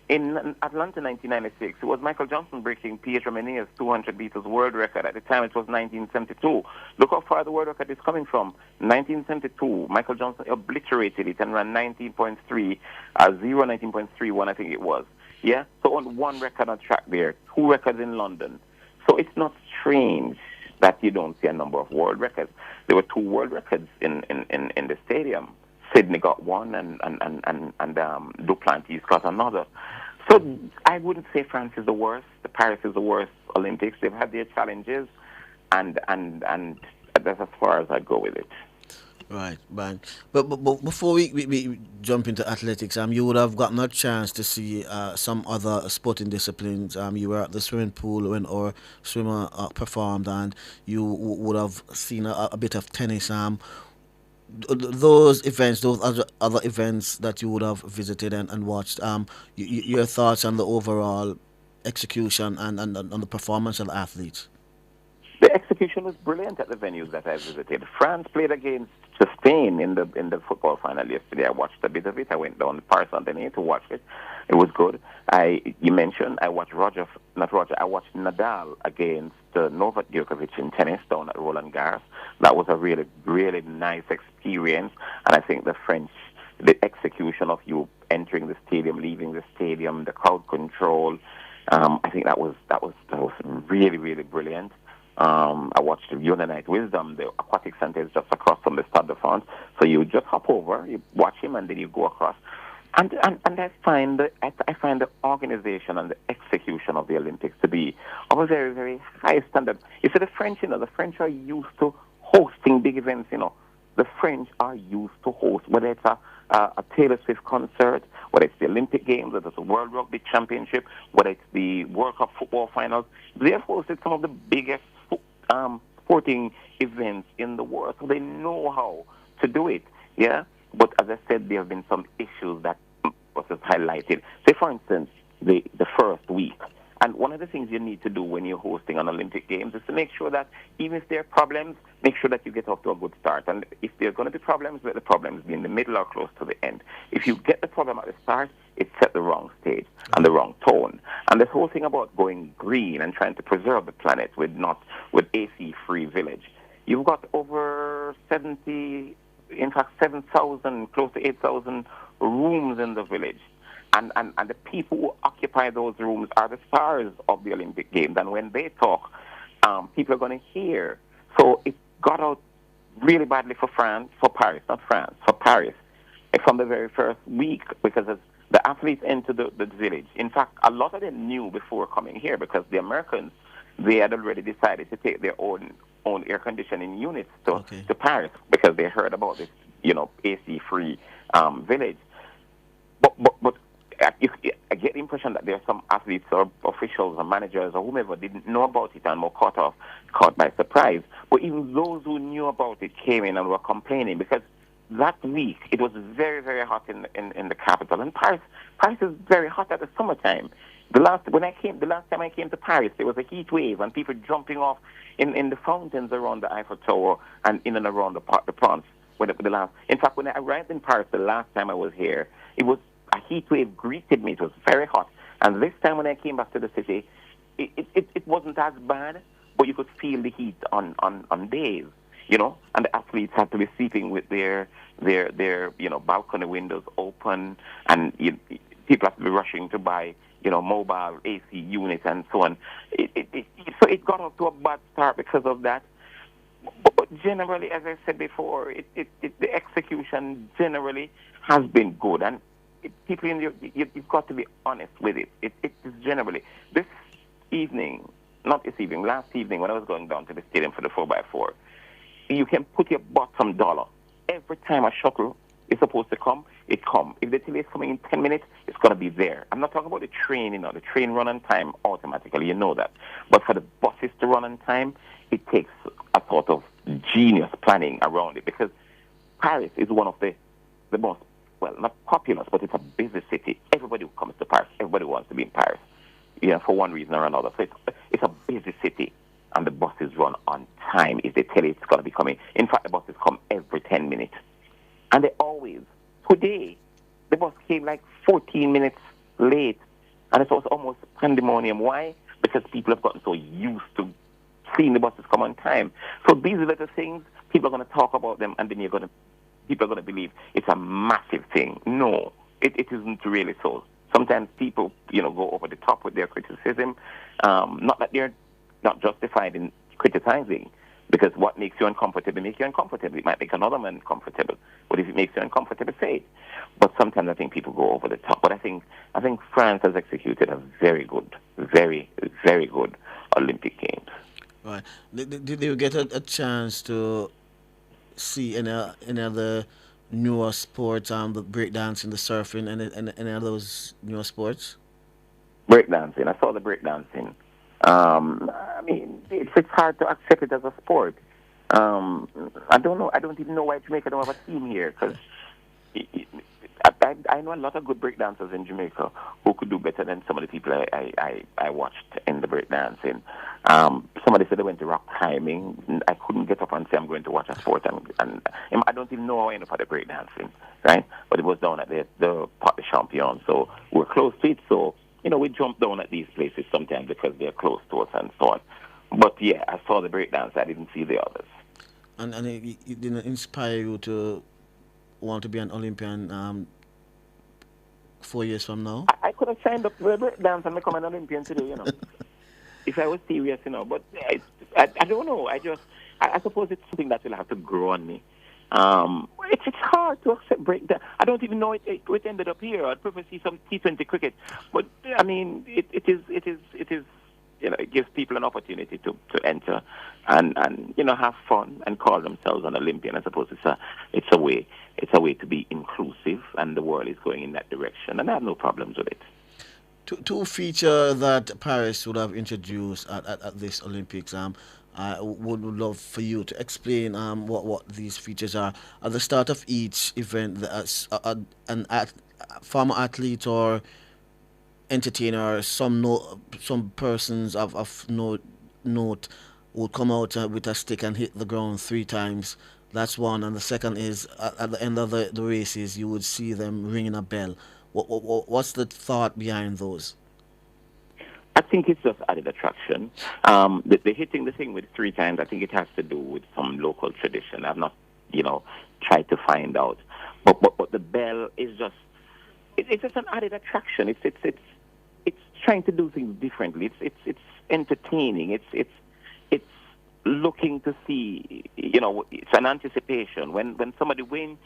Speaker 5: In Atlanta 1996, it was Michael Johnson breaking Pietro Menea's 200 meters world record. At the time, it was 1972. Look how far the world record is coming from. 1972, Michael Johnson obliterated it and ran 19.3, 19.31, I think it was. Yeah? So on one record on track there, two records in London. So it's not strange that you don't see a number of world records. There were two world records in the stadium. Sydney got one, and Duplantis got another. So I wouldn't say France is the worst. The Paris is the worst Olympics. They've had their challenges, and that's as far as I'd go with it.
Speaker 3: Right. But before we jump into athletics, you would have gotten a chance to see some other sporting disciplines. You were at the swimming pool when our swimmer performed, and you would have seen a bit of tennis. Those events, those other events that you would have visited and watched. Your thoughts on the overall execution and on the performance of the athletes.
Speaker 5: The execution was brilliant at the venues that I visited. France played against Spain in the football final yesterday. I watched a bit of it. I went down to Paris Saint-Denis to watch it. It was good. You mentioned I watched I watched Nadal against Novak Djokovic in tennis down at Roland Garros. That was a really, really nice experience. And I think the French, the execution of you entering the stadium, leaving the stadium, the crowd control, I think that was really, really brilliant. I watched the Unite Wisdom. The aquatic center is just across from the Stade de France. So you just hop over, you watch him, and then you go across. And I find the organization and the execution of the Olympics to be of a very, very high standard. You see, the French are used to hosting big events. The French are used to host, whether it's a Taylor Swift concert, whether it's the Olympic Games, whether it's the World Rugby Championship, whether it's the World Cup football finals. They have hosted some of the biggest sporting events in the world, so they know how to do it. Yeah. But as I said, there have been some issues that was just highlighted. Say, for instance, the first week. And one of the things you need to do when you're hosting an Olympic Games is to make sure that even if there are problems, make sure that you get off to a good start. And if there are going to be problems, let the problems be in the middle or close to the end. If you get the problem at the start, it set the wrong stage and the wrong tone. And this whole thing about going green and trying to preserve the planet with AC-free village. You've got over 7,000, close to 8,000 rooms in the village. And the people who occupy those rooms are the stars of the Olympic Games. And when they talk, people are going to hear. So it got out really badly for Paris, from the very first week, because as the athletes entered the village. In fact, a lot of them knew before coming here, because the Americans, they had already decided to take their own air conditioning units to Paris, because they heard about this, AC-free village. But I get the impression that there are some athletes or officials or managers or whomever didn't know about it and were caught by surprise. But even those who knew about it came in and were complaining, because that week it was very, very hot in the capital. And Paris is very hot at the summertime. The last time I came to Paris, there was a heat wave and people jumping off in the fountains around the Eiffel Tower and in and around the Parc des Princes. In fact, when I arrived in Paris the last time I was here, it was a heat wave greeted me. It was very hot. And this time when I came back to the city, it wasn't as bad, but you could feel the heat on days, and the athletes had to be sleeping with their balcony windows open, and people have to be rushing to buy, mobile AC units and so on. So it got off to a bad start because of that. But generally, as I said before, the execution generally has been good, and people you've got to be honest with it. It is generally last evening when I was going down to the stadium for the 4x4, you can put your bottom dollar. Every time a shuttle is supposed to come, it comes. If the delay is coming in 10 minutes, it's going to be there. I'm not talking about the train, the train run on time automatically, you know that. But for the buses to run on time, it takes a sort of genius planning around it, because Paris is one of the most, well, not populous, but it's a busy city. Everybody who comes to Paris, everybody wants to be in Paris, for one reason or another. So it's a busy city, and the buses run on time. If they tell you it's going to be coming, in fact, the buses come every 10 minutes. And they always, today, the bus came like 14 minutes late, and it was almost pandemonium. Why? Because people have gotten so used to seeing the buses come on time. So these little things, people are going to talk about them, and then people are going to believe it's a massive thing. No, it isn't really so. Sometimes people, go over the top with their criticism. Not that they're not justified in criticizing, because what makes you uncomfortable makes you uncomfortable. It might make another man comfortable, but if it makes you uncomfortable, say it. But sometimes I think people go over the top. But I think France has executed a very good, very, very good Olympic Games.
Speaker 3: Right. Did you get a chance to see any other newer sports, the breakdancing, the surfing, and any of those newer sports?
Speaker 5: Breakdancing. I saw the breakdancing. I mean, it's hard to accept it as a sport. I don't know. I don't even know why Jamaica don't have a team here, because I know a lot of good breakdancers in Jamaica who could do better than some of the people I watched in the breakdancing. Somebody said they went to rock climbing. I couldn't get up and say I'm going to watch a sport, and I don't even know how I ended up at the breakdancing, right? But it was down at the Parc des Champions, so we're close to it. So we jump down at these places sometimes because they're close to us and so on. But yeah, I saw the breakdance. I didn't see the others.
Speaker 3: And it didn't inspire you to want to be an Olympian 4 years from now?
Speaker 5: I could have signed up for a break dance and become an Olympian today, if I was serious, But I don't know. I suppose it's something that will have to grow on me. It's hard to accept breakdown. I don't even know it ended up here. I'd prefer to see some T20 cricket, but I mean, it is. It gives people an opportunity to enter and have fun and call themselves an Olympian. I suppose it's a way to be inclusive, and the world is going in that direction, and I have no problems with it.
Speaker 3: Two feature that Paris would have introduced at this Olympics. I would love for you to explain what these features are. At the start of each event, former athlete or entertainer, some persons of note would come out with a stick and hit the ground 3 times. That's one. And the second is at the end of the races, you would see them ringing a bell. What's the thought behind those?
Speaker 5: I think it's just added attraction. The hitting the thing with 3 times, I think it has to do with some local tradition. I've not, tried to find out. But the bell is just, it's just an added attraction. It's trying to do things differently. It's entertaining. It's looking to see, it's an anticipation. When somebody wins,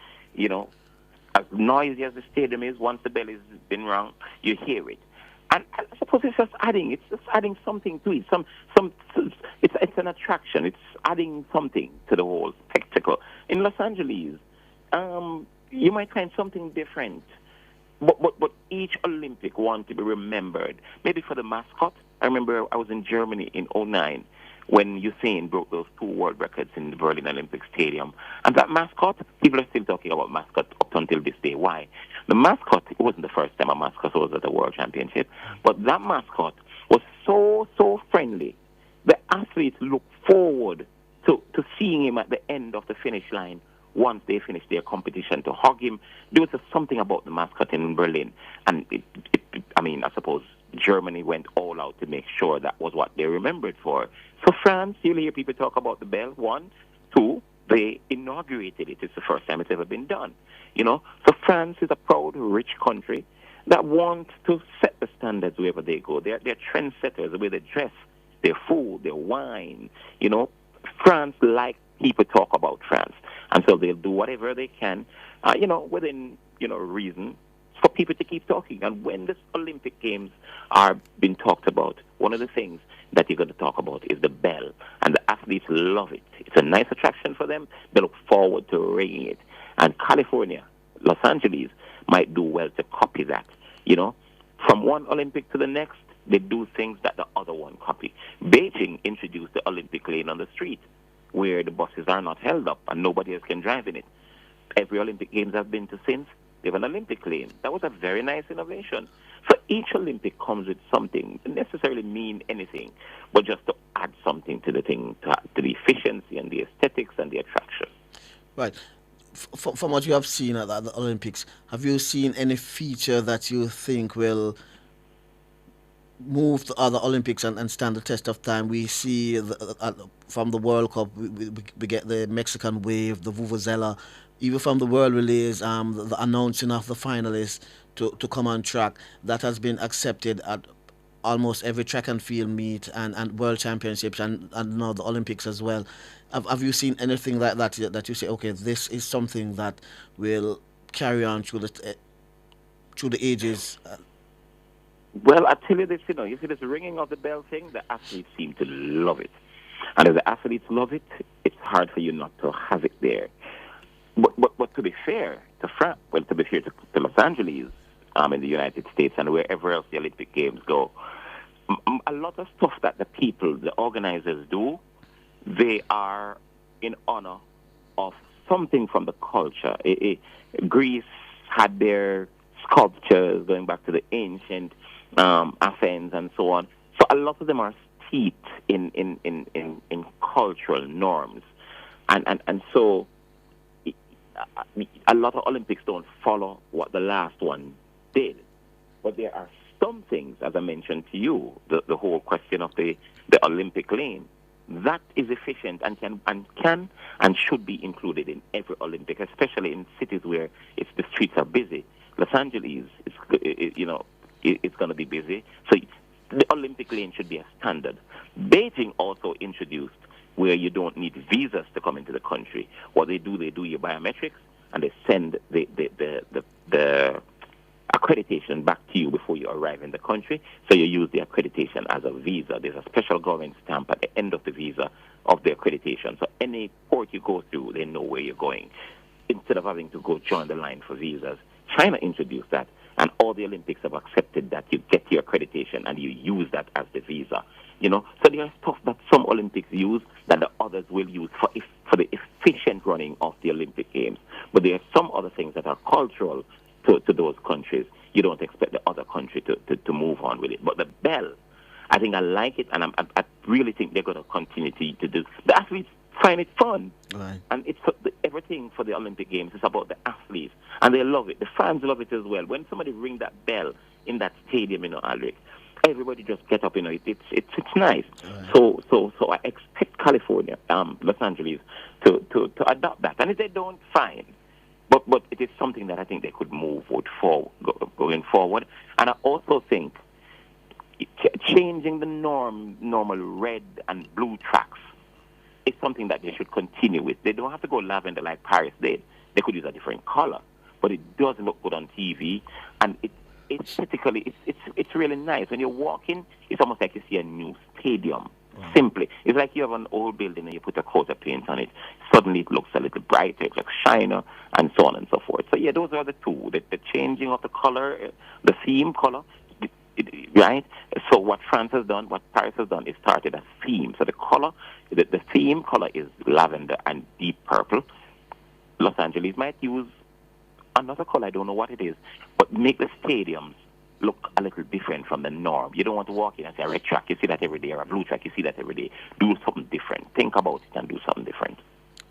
Speaker 5: as noisy as the stadium is, once the bell has been rung, you hear it. And I suppose it's just adding something to it. It's an attraction. It's adding something to the whole spectacle. In Los Angeles, you might find something different. But each Olympic wants to be remembered. Maybe for the mascot. I remember I was in Germany in 2009 when Usain broke those 2 world records in the Berlin Olympic Stadium. And that mascot, people are still talking about mascot up until this day. Why? The mascot, it wasn't the first time a mascot was at the World Championship, but that mascot was so friendly. The athletes looked forward to seeing him at the end of the finish line once they finished their competition, to hug him. There was just something about the mascot in Berlin. And I suppose Germany went all out to make sure that was what they remembered for. So France, you'll hear people talk about the bell. 1, 2, they inaugurated it. It's the first time it's ever been done. So France is a proud, rich country that wants to set the standards wherever they go. They're trendsetters, the way they dress, their food, their wine. France like people talk about France. And so they'll do whatever they can, within, reason, for people to keep talking. And when the Olympic Games are being talked about, one of the things that you're going to talk about is the bell. And the athletes love it. It's a nice attraction for them. They look forward to ringing it. And California, Los Angeles, might do well to copy that. From one Olympic to the next, they do things that the other one copy. Beijing introduced the Olympic lane on the street, where the buses are not held up and nobody else can drive in it. Every Olympic Games I've been to since, they have an Olympic lane. That was a very nice innovation. So each Olympic comes with something. It doesn't necessarily mean anything, but just to add something to the thing, to the efficiency and the aesthetics and the attraction.
Speaker 3: Right. From what you have seen at the Olympics, have you seen any feature that you think will move to other Olympics and stand the test of time? We see from the World Cup, we get the Mexican wave, the Vuvuzela, even from the World Relays, the announcing of the finalists to come on track. That has been accepted at almost every track and field meet and World Championships and now the Olympics as well. Have you seen anything like that you say, okay, this is something that will carry on through the ages?
Speaker 5: Well, I tell you this, you see this ringing of the bell thing, the athletes seem to love it. And if the athletes love it, it's hard for you not to have it there. But to be fair to France, to be fair to Los Angeles, in the United States and wherever else the Olympic Games go, a lot of stuff that the organizers do, they are in honor of something from the culture. Greece had their sculptures going back to the ancient Athens and so on. So a lot of them are steeped in cultural norms. And so a lot of Olympics don't follow what the last one did. But there are some things, as I mentioned to you, the whole question of the Olympic lane, that is efficient and can and should be included in every Olympic, especially in cities where the streets are busy. Los Angeles, it's going to be busy. So the Olympic lane should be a standard. Beijing also introduced where you don't need visas to come into the country. What they do your biometrics, and they send the accreditation back to you before you arrive in the country. So you use the accreditation as a visa. There's a special government stamp at the end of the visa of the accreditation. So any port you go through, they know where you're going. Instead of having to go join the line for visas, China introduced that, and all the Olympics have accepted that you get your accreditation and you use that as the visa. So there is stuff that some Olympics use that the others will use for the efficient running of the Olympic Games. But there are some other things that are cultural to those countries. You don't expect the other country to move on with it. But the bell, I think I like it, and I really think they're going to continue to do. The athletes find it fun.
Speaker 3: Right.
Speaker 5: And it's everything for the Olympic Games is about the athletes, and they love it. The fans love it as well. When somebody ring that bell in that stadium, Aldrich, everybody just get up. It's nice. Right. So I expect California, Los Angeles, to adopt that. And if they don't, fine. But it is something that I think they could move going forward. And I also think changing the normal red and blue tracks is something that they should continue with. They don't have to go lavender like Paris did. They could use a different color, but it does look good on TV, and aesthetically, it's really nice. When you're walking, it's almost like you see a new stadium. Wow. Simply, it's like you have an old building and you put a coat of paint on it. Suddenly, it looks a little brighter, it looks shiner, and so on and so forth. So yeah, those are the two: the changing of the color, the theme color. Right? So what France has done, what Paris has done, is started as theme. So the color, the theme color is lavender and deep purple. Los Angeles might use another color, I don't know what it is, but make the stadiums look a little different from the norm. You don't want to walk in and say a red track, you see that every day, or a blue track, you see that every day. Do something different. Think about it and do something different.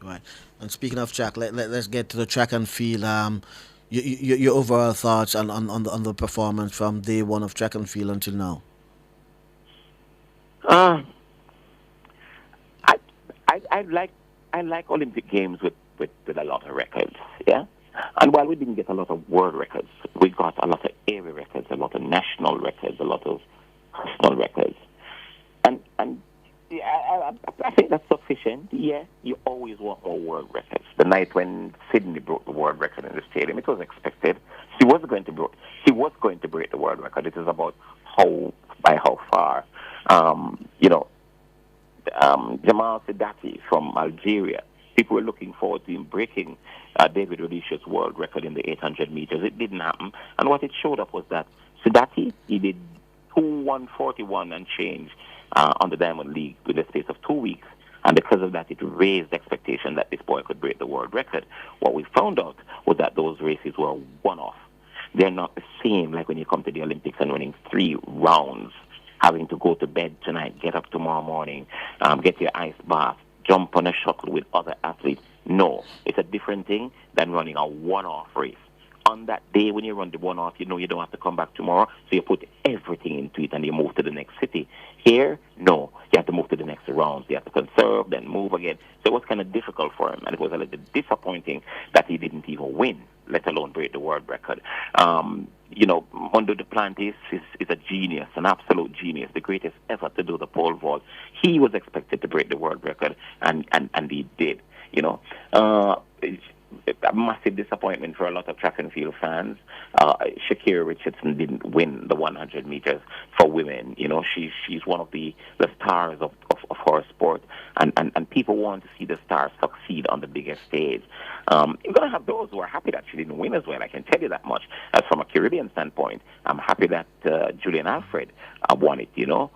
Speaker 3: Right. And speaking of track, let's get to the track and field. Your overall thoughts on the performance from day one of track and field until now?
Speaker 5: I like Olympic Games with a lot of records, yeah. And while we didn't get a lot of world records, we got a lot of area records, a lot of national records, a lot of personal records, and yeah, I think that's sufficient. Yeah, you always want more world records. The night when Sydney broke the world record in the stadium, it was expected. She was going to break the world record. It is about how far. Jamal Sedati from Algeria. People were looking forward to him breaking David Rudisha's world record in the 800 meters. It didn't happen. And what it showed up was that Sedati, he did 2:141 and change on the Diamond League in the space of 2 weeks. And because of that, it raised expectation that this boy could break the world record. What we found out was that those races were one-off. They're not the same like when you come to the Olympics and running 3 rounds, having to go to bed tonight, get up tomorrow morning, get your ice bath, jump on a shuttle with other athletes. No, it's a different thing than running a one-off race. On that day when you run the one-off, you know you don't have to come back tomorrow, so you put everything into it and you move to the next city. Here, no, you have to move to the next rounds. You have to conserve, then move again. So it was kind of difficult for him, and it was a little disappointing that he didn't even win, let alone break the world record. Mondo Duplantis is a genius, an absolute genius, the greatest ever to do the pole vault. He was expected to break the world record, and he did. A massive disappointment for a lot of track and field fans. Shakira Richardson didn't win the 100 meters for women. She's one of the stars of our sport, and people want to see the stars succeed on the biggest stage. You're going to have those who are happy that she didn't win as well. I can tell you that much. As from a Caribbean standpoint, I'm happy that Julian Alfred won it. So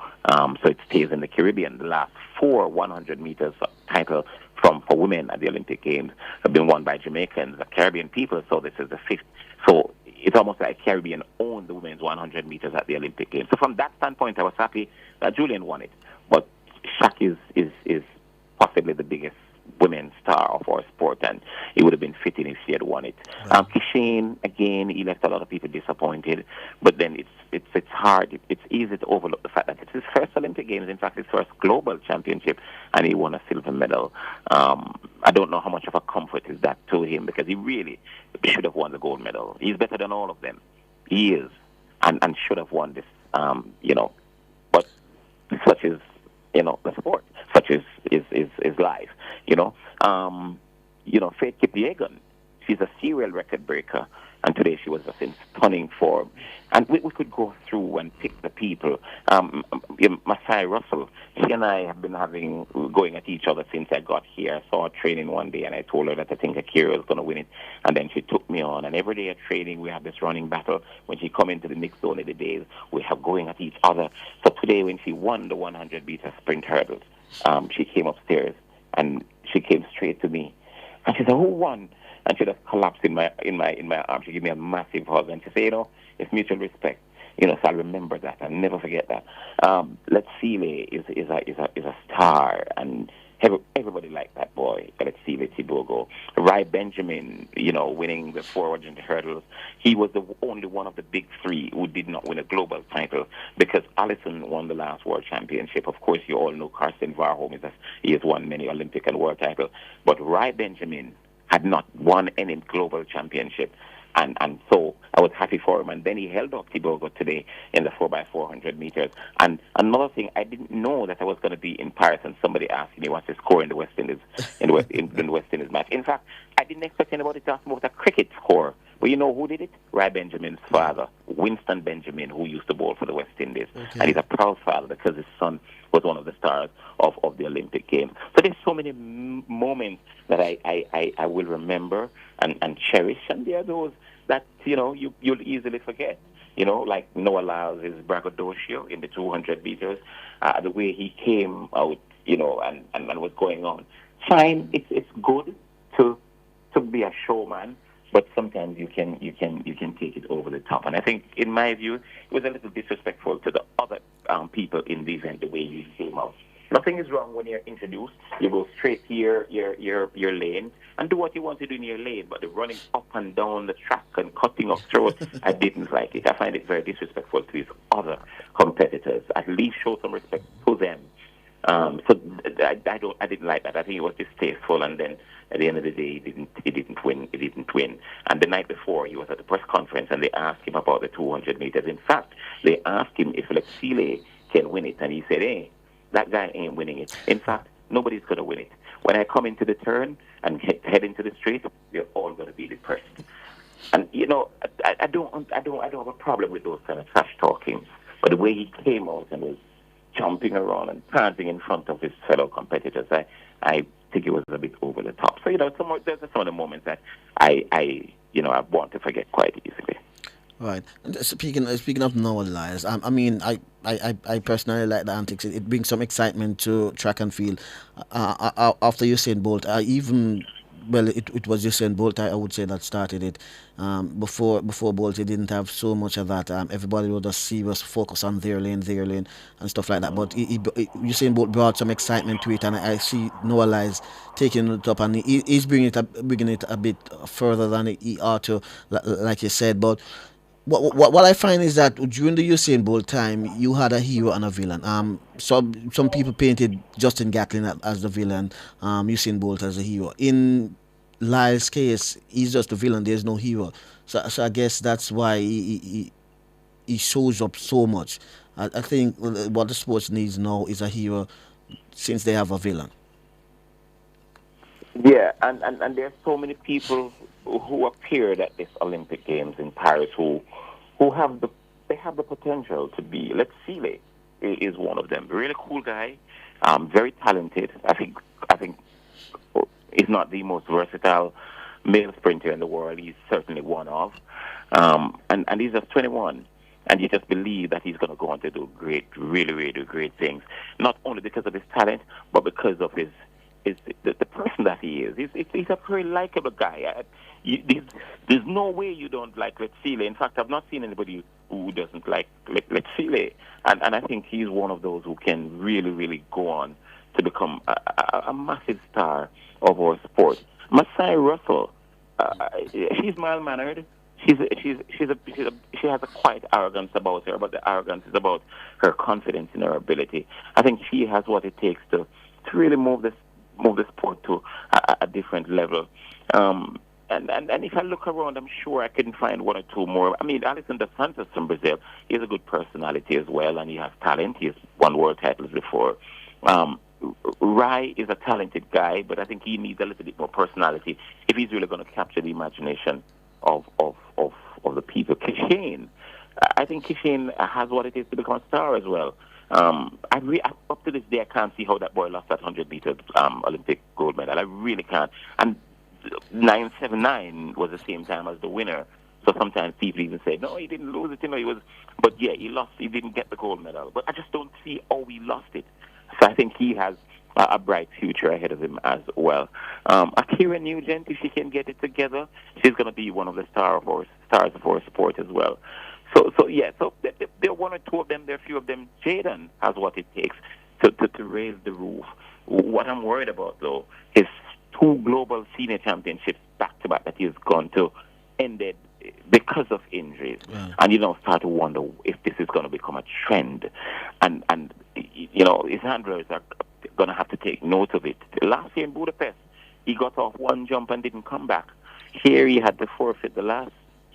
Speaker 5: it stays in the Caribbean. The last 4 100 meters title for women at the Olympic Games have been won by Jamaicans, the Caribbean people, so this is the 5th. So it's almost like Caribbean owned the women's 100 meters at the Olympic Games. So from that standpoint, I was happy that Julian won it. But Shaq is possibly the biggest women's star of our sport, and it would have been fitting if she had won it. Right. Kishane, again, he left a lot of people disappointed, but then it's hard. It's easy to overlook the fact that it's his first Olympic Games, in fact, his first global championship, and he won a silver medal. I don't know how much of a comfort is that to him, because he really should have won the gold medal. He's better than all of them. He is. and should have won this. But such is the sport, such is life. Faith Kipyegon, she's a serial record breaker, and today she was just in stunning form. And we could go through and pick the people. Masai Russell, she and I have been going at each other since I got here. I saw her training one day, and I told her that I think Akira was going to win it. And then she took me on. And every day at training, we have this running battle. When she come into the mixed zone of the days, we have going at each other. So today, when she won the 100-meter sprint hurdles, she came upstairs, and she came straight to me. And she said, "Who won?" And she just collapsed in my arms. She gave me a massive hug, and she said, it's mutual respect. So I'll remember that. I'll never forget that. Let's Seeley is a star, and everybody liked that boy. Let's Seeley Tibogo. Rai Benjamin, winning the 400 hurdles. He was the only one of the big three who did not win a global title, because Allison won the last world championship. Of course, you all know Karsten Warholm he has won many Olympic and world titles, but Rai Benjamin had not won any global championship. And so I was happy for him. And then he held up Tibogo today in the 4x400 meters. And another thing, I didn't know that I was going to be in Paris, and somebody asked me what's the score in the West Indies in the West Indies match. In fact, I didn't expect anybody to ask me what a cricket score. But you know who did it? Rai Benjamin's father, Winston Benjamin, who used to bowl for the West Indies. Okay. And he's a proud father because his son was one of the stars of the Olympic Games. So there's so many moments that I will remember and cherish, and there are those that you'll easily forget. Like Noah Lyles' braggadocio in the 200 meters, the way he came out, and what's going on. Fine, it's good to be a showman, but sometimes you can take it over the top. And I think, in my view, it was a little disrespectful to the other people in the event, the way you came out. Nothing is wrong when you're introduced. You go straight to your lane and do what you want to do in your lane. But the running up and down the track and cutting off throat, I didn't like it. I find it very disrespectful to his other competitors. At least show some respect to them. So I didn't like that. I think it was distasteful. And then at the end of the day, he didn't win. And the night before, he was at the press conference, and they asked him about the 200 meters. In fact, they asked him if Lexile can win it, and he said, "Hey, that guy ain't winning it. In fact, nobody's going to win it. When I come into the turn and head into the street, we're all going to be depressed." And I don't have a problem with those kind of trash talking. But the way he came out and was jumping around and prancing in front of his fellow competitors, I think it was a bit over the top. So there's some of the moments that I want to forget quite easily.
Speaker 3: Right. Speaking of Noah Lyles, I personally like the antics. It brings some excitement to track and field. After Usain Bolt, it was Usain Bolt, I would say, that started it. Before Bolt, he didn't have so much of that. Everybody would just see was focus on their lane, and stuff like that. But Usain Bolt brought some excitement to it, and I see Noah Lyles taking it up, and he's bringing it a bit further than he ought to, like you said. But what I find is that during the Usain Bolt time, you had a hero and a villain. Some people painted Justin Gatlin as the villain, Usain Bolt as a hero. In Lyle's case, he's just a villain. There's no hero. So I guess that's why he shows up so much. I think what the sports needs now is a hero, since they have a villain.
Speaker 5: Yeah, and there are so many people who appeared at this Olympic Games in Paris who have the potential to be. Let's Seeley is one of them. Really cool guy, very talented. I think he's not the most versatile male sprinter in the world. He's certainly one of, and he's just 21. And you just believe that he's going to go on to do really do great things. Not only because of his talent, but because of the person that he is. He's a very likable guy. There's no way you don't like Letsile. In fact, I've not seen anybody who doesn't like Letsile. And I think he's one of those who can really go on to become a massive star of our sport. Masai Russell, she's mild-mannered. She has a quiet arrogance about her, but the arrogance is about her confidence in her ability. I think she has what it takes to really move the sport to a different level. And if I look around, I'm sure I can find one or two more. I mean, Alisson dos Santos from Brazil, he has a good personality as well, and he has talent. He has won world titles before. Rai is a talented guy, but I think he needs a little bit more personality if he's really going to capture the imagination of the people. Kishane, I think Kishane has what it is to become a star as well. Up to this day, I can't see how that boy lost that 100 meters Olympic gold medal. I really can't. And 979 was the same time as the winner. So sometimes people even say, no, he didn't lose it. You know, he was. But yeah, he lost. He didn't get the gold medal. But I just don't see how he lost it. So I think he has a bright future ahead of him as well. Akira Nugent, if she can get it together, she's going to be one of the stars of our sport as well. So there are one or two of them, there are a few of them. Jaden has what it takes to raise the roof. What I'm worried about, though, is 2 global senior championships back-to-back that he's gone to ended because of injuries. And start to wonder if this is going to become a trend. And his handlers are going to have to take note of it. Last year in Budapest, he got off one jump and didn't come back. Here he had to forfeit the last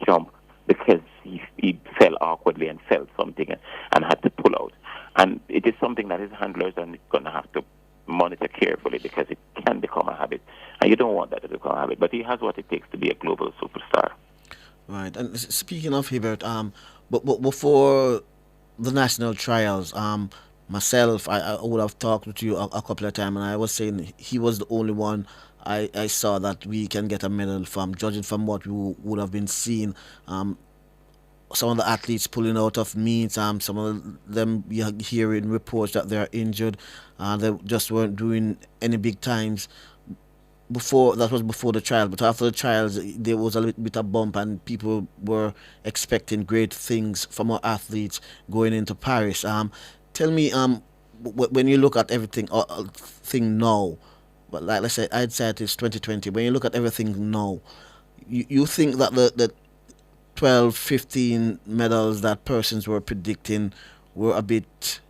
Speaker 5: jump because he fell awkwardly and felt something and had to pull out. And it is something that his handlers are going to have to monitor carefully because it can become a habit. And you don't want that to become a habit. But he has what it takes to be a global superstar.
Speaker 3: Right. And speaking of Hibbert, but before the national trials, myself, I would have talked with you a couple of times, and I was saying he was the only one I saw that we can get a medal from, judging from what we would have been seeing. Some of the athletes pulling out of meets, some of them you're hearing reports that they're injured, they just weren't doing any big times. That was before the trial, but after the trials there was a little bit of bump and people were expecting great things from our athletes going into Paris. Tell me, when you look at everything thing now, but like let's say I'd say it is 2020, when you look at everything now, you think that the 12, 15 medals that persons were predicting were a bit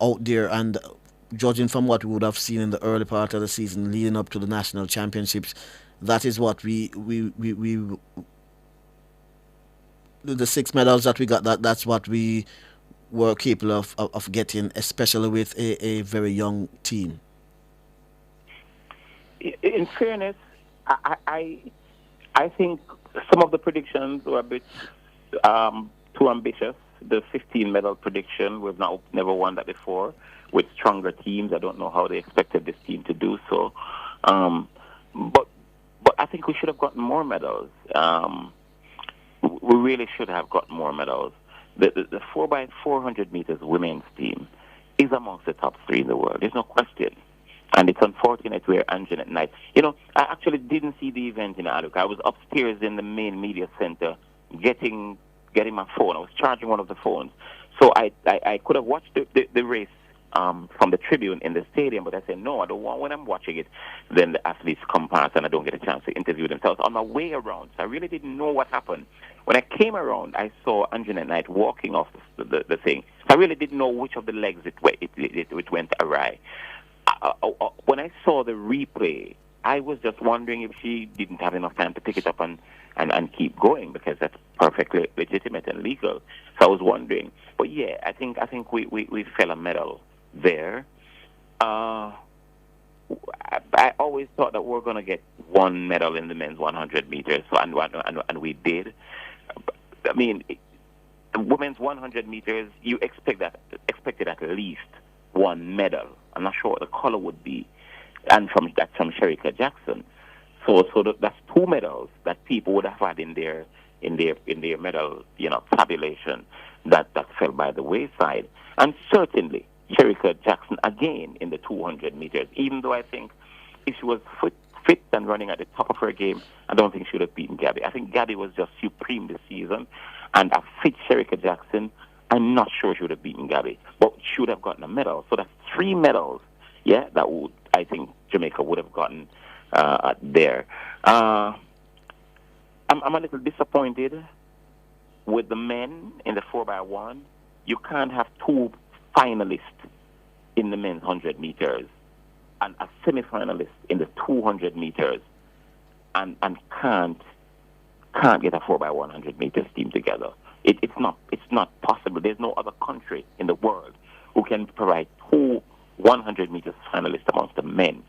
Speaker 3: out there, and judging from what we would have seen in the early part of the season leading up to the national championships, that is what we the 6 medals that we got, that's what we were capable of getting, especially with a very young team.
Speaker 5: In fairness, I think some of the predictions were a bit too ambitious. The 15 medal prediction, we've never won that before. With stronger teams, I don't know how they expected this team to do so. But I think we should have gotten more medals. We really should have gotten more medals. The 4x400 meters women's team is amongst the top 3 in the world. There's no question. And it's unfortunate we're Anjanette Knight. I actually didn't see the event in Aluk. I was upstairs in the main media center getting my phone. I was charging one of the phones. So I could have watched the race from the tribune in the stadium, but I said, no, I don't want, when I'm watching it, then the athletes come past and I don't get a chance to interview them. So I was on my way around, so I really didn't know what happened. When I came around, I saw Anjanette Knight walking off the thing. I really didn't know which of the legs it went awry. When I saw the replay, I was just wondering if she didn't have enough time to pick it up and keep going, because that's perfectly legitimate and legal. So I was wondering. But yeah, I think we fell a medal there. I always thought that we're going to get 1 medal in the men's 100 meters, and we did. I mean, the women's 100 meters, you expected at least 1 medal. I'm not sure what the color would be, and that's from Sherika Jackson. So that's 2 medals that people would have had in their medal, tabulation that fell by the wayside. And certainly Sherika Jackson again in the 200 meters. Even though I think if she was fit and running at the top of her game, I don't think she would have beaten Gabby. I think Gabby was just supreme this season, and a fit Sherika Jackson, I'm not sure she would have beaten Gabby, but she would have gotten a medal. So that's 3 medals, that I think Jamaica would have gotten there. I'm a little disappointed with the men in the 4x1. You can't have 2 finalists in the men's 100 meters and a semi-finalist in the 200 meters and can't get a 4x100 meters team together. It's not possible. There's no other country in the world who can provide two 100 meters finalists amongst the men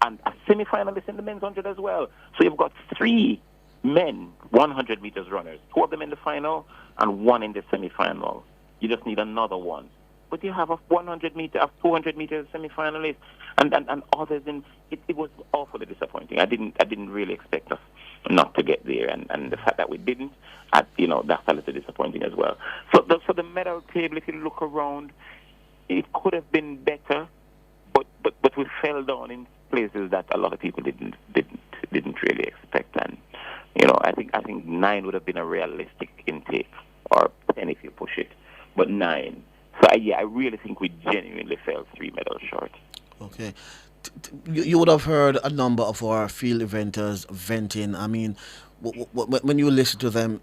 Speaker 5: and a semi-finalist in the men's 100 as well. So you've got three men 100 meters runners, two of them in the final and one in the semi-final. You just need another one. But you have a 100 meter, a 200 meters semi-finalist, and others. It was awfully disappointing. I didn't really expect us not to get there, and the fact that we didn't, that's a little disappointing as well. So the medal table, if you look around, it could have been better, but we fell down in places that a lot of people didn't really expect. And I think 9 would have been a realistic intake, or 10 if you push it, but 9. So I really think we genuinely fell 3 medals short.
Speaker 3: Okay. You would have heard a number of our field eventers venting. I mean, when you listen to them,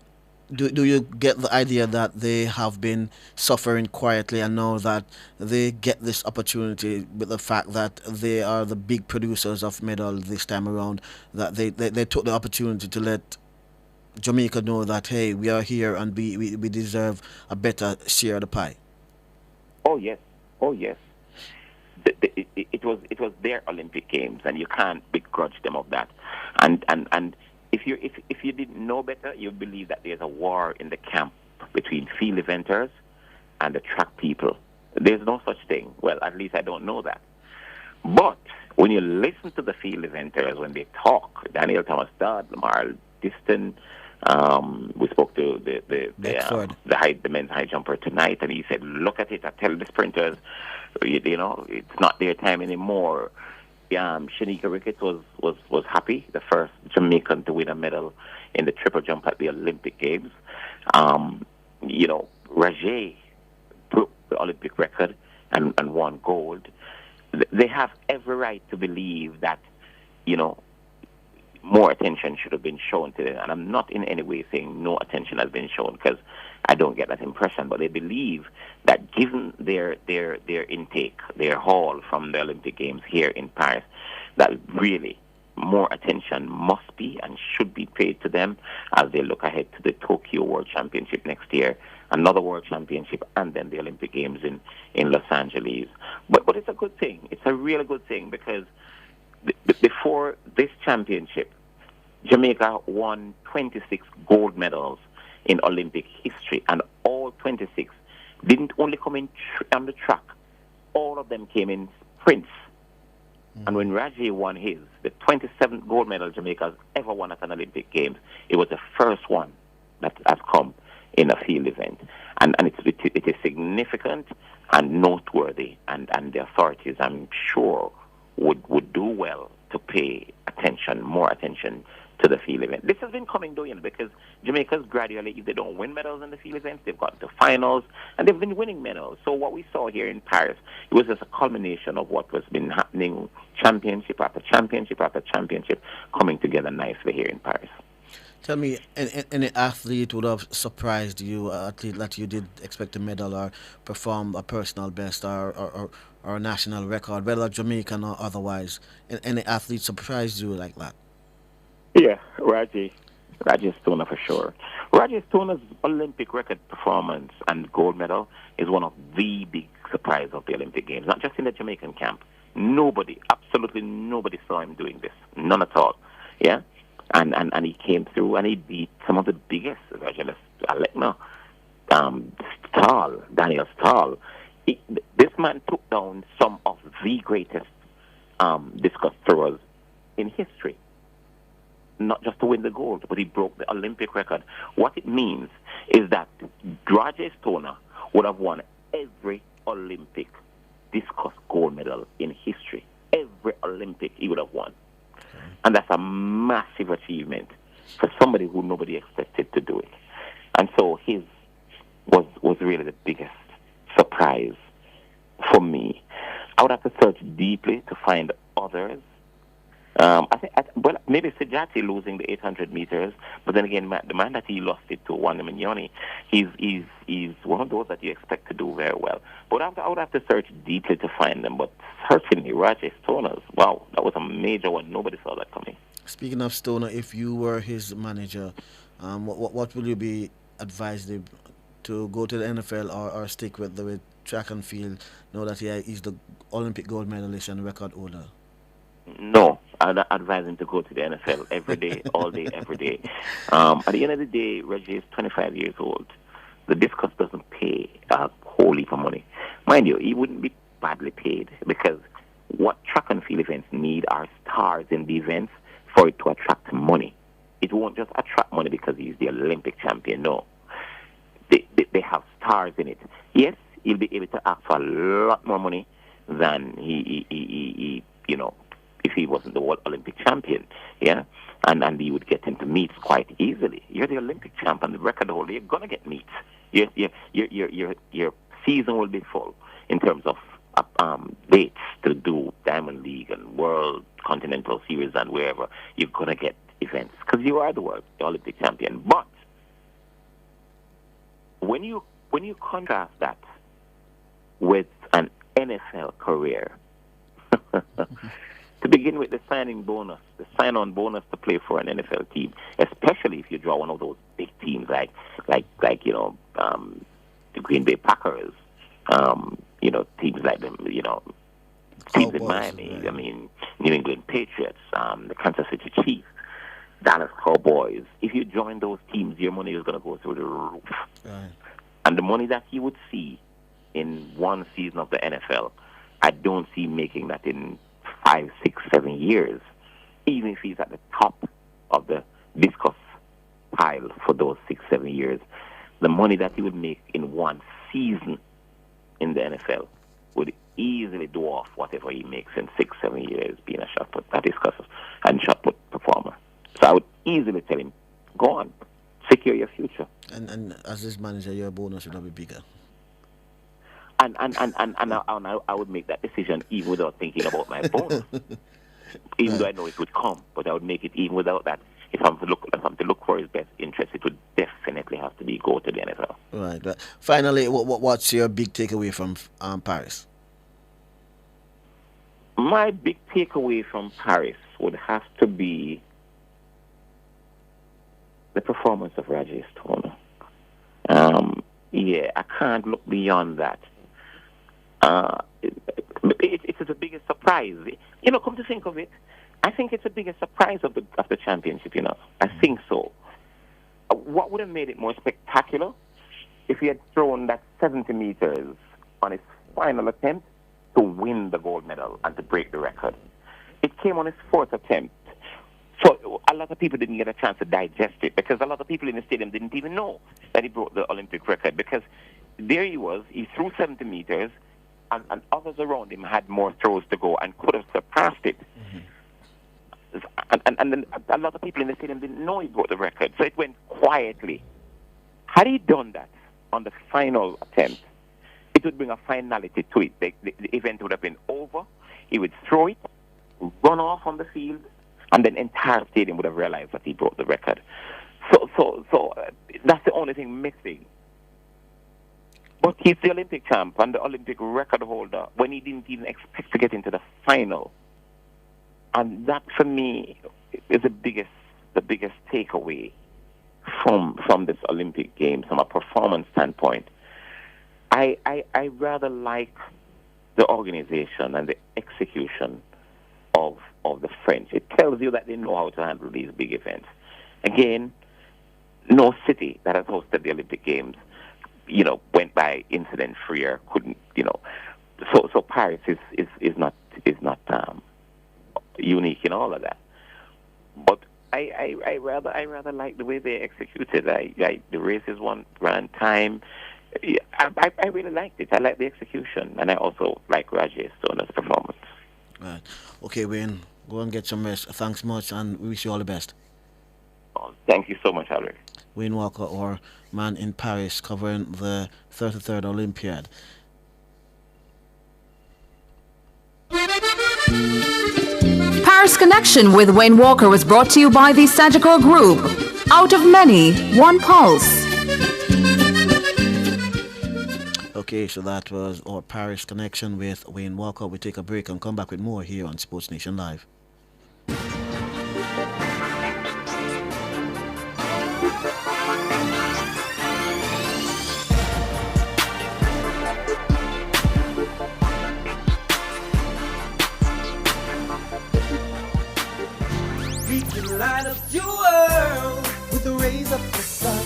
Speaker 3: do you get the idea that they have been suffering quietly and now that they get this opportunity with the fact that they are the big producers of medal this time around, that they took the opportunity to let Jamaica know that, hey, we are here and we deserve a better share of the pie?
Speaker 5: Oh yes. It was their Olympic Games, and you can't begrudge them of that. And if you didn't know better, you believe that there's a war in the camp between field eventers and the track people. There's no such thing. Well, at least I don't know that. But when you listen to the field eventers when they talk, Daniel Thomas Dodd, Lamar Diston, we spoke to the men's high jumper tonight, and he said, "Look at it. I tell the sprinters, it's not their time anymore." Shanika Ricketts was happy, the first Jamaican to win a medal in the triple jump at the Olympic Games. Rajay broke the Olympic record and won gold. They have every right to believe that, more attention should have been shown to them. And I'm not in any way saying no attention has been shown, because I don't get that impression. But they believe that given their intake, their haul from the Olympic Games here in Paris, that really more attention must be and should be paid to them as they look ahead to the Tokyo World Championship next year, another World Championship, and then the Olympic Games in Los Angeles. But it's a good thing. It's a really good thing, because before this championship, Jamaica won 26 gold medals in Olympic history, and all 26 didn't only come in on the track. All of them came in sprints. And when Rajay won his, the 27th gold medal Jamaica has ever won at an Olympic Games, it was the first one that has come in a field event. And it is significant and noteworthy, and the authorities, I'm sure, would do well to pay more attention to the field event. This has been coming, though, because Jamaica's gradually, if they don't win medals in the field events, they've gotten to finals, and they've been winning medals. So what we saw here in Paris, it was just a culmination of what has been happening, championship after championship after championship, coming together nicely here in Paris.
Speaker 3: Tell me, any athlete would have surprised you, athlete that you did expect a medal or perform a personal best or a national record, whether Jamaican or otherwise? Any athlete surprised you like that?
Speaker 5: Yeah, Rajay Stoner for sure. Rajay Stoner's Olympic record performance and gold medal is one of the big surprises of the Olympic Games, not just in the Jamaican camp. Absolutely nobody saw him doing this. None at all. Yeah? And he came through and he beat some of the biggest, Daniel Stahl. This man took down some of the greatest discus throwers in history. Not just to win the gold, but he broke the Olympic record. What it means is that Rajay Stoner would have won every Olympic discus gold medal in history. Every Olympic he would have won. And that's a massive achievement for somebody who nobody expected to do it. And so his was really the biggest surprise for me. I would have to search deeply to find others. Maybe Sejati losing the 800 meters, but then again, the man that he lost it to, Wanda Mignoni, he's one of those that you expect to do very well. But I would have to search deeply to find them. But certainly, Rajay Stoner's, wow, that was a major one. Nobody saw that coming.
Speaker 3: Speaking of Stoner, if you were his manager, what will you be advised him to go to the NFL or stick with the with track and field? Know that he's the Olympic gold medalist and record holder.
Speaker 5: No, I'd advise him to go to the NFL every day, all day, every day. At the end of the day, Reggie is 25 years old. The discus doesn't pay a whole heap of money. Mind you, he wouldn't be badly paid because what track and field events need are stars in the events for it to attract money. It won't just attract money because he's the Olympic champion. No. They have stars in it. Yes, he'll be able to ask for a lot more money than he if he wasn't the World Olympic champion, yeah, and he would get into meets quite easily. You're the Olympic champ and the record holder. You're gonna get meets. Your season will be full in terms of dates to do Diamond League and World Continental Series and wherever. You're gonna get events because you are the Olympic champion. But when you contrast that with an NFL career. To begin with, the sign-on bonus to play for an NFL team, especially if you draw one of those big teams like the Green Bay Packers, teams like them, teams in Miami. Right. I mean, New England Patriots, the Kansas City Chiefs, Dallas Cowboys. If you join those teams, your money is going to go through the roof. Right. And the money that you would see in one season of the NFL, I don't see making that in 5, 6, 7 years, even if he's at the top of the discus pile for those 6, 7 years. The money that he would make in one season in the NFL would easily dwarf whatever he makes in 6, 7 years being a shot put, and shot put performer. So I would easily tell him, go on, secure your future.
Speaker 3: And as his manager, your bonus would not be bigger.
Speaker 5: And I would make that decision even without thinking about my bonus. Even though I know it would come, but I would make it even without that. If I'm to look for his best interest, it would definitely have to be go to the NFL.
Speaker 3: Right. Finally, what's your big takeaway from Paris?
Speaker 5: My big takeaway from Paris would have to be the performance of Rajesh Stoner. I can't look beyond that. It's the biggest surprise. Come to think of it, I think it's the biggest surprise of the championship. I think so. What would have made it more spectacular if he had thrown that 70 meters on his final attempt to win the gold medal and to break the record? It came on his fourth attempt. So a lot of people didn't get a chance to digest it because a lot of people in the stadium didn't even know that he broke the Olympic record because there he was, he threw 70 meters and others around him had more throws to go and could have surpassed it. Mm-hmm. And then a lot of people in the stadium didn't know he broke the record, so it went quietly. Had he done that on the final attempt, it would bring a finality to it. The event would have been over. He would throw it, run off on the field, and then the entire stadium would have realized that he broke the record. So that's the only thing missing. But he's the Olympic champ and the Olympic record holder when he didn't even expect to get into the final. And that, for me, is the biggest takeaway from this Olympic Games from a performance standpoint. I rather like the organization and the execution of the French. It tells you that they know how to handle these big events. Again, no city that has hosted the Olympic Games, went by incident free or couldn't, So Paris is not unique in all of that. But I rather like the way they executed. The races ran time. I really liked it. I like the execution, and I also like Rajesh Stoner's performance.
Speaker 3: Right. Okay, Wayne, go and get some rest. Thanks much, and we wish you all the best.
Speaker 5: Oh, thank you so much, Alric.
Speaker 3: Wayne Walker, our man in Paris, covering the 33rd Olympiad.
Speaker 14: Paris Connection with Wayne Walker was brought to you by the Sagicor Group. Out of many, one pulse.
Speaker 3: Okay, so that was our Paris Connection with Wayne Walker. We take a break and come back with more here on Sports Nation Live.
Speaker 7: light up your world with the rays of the sun,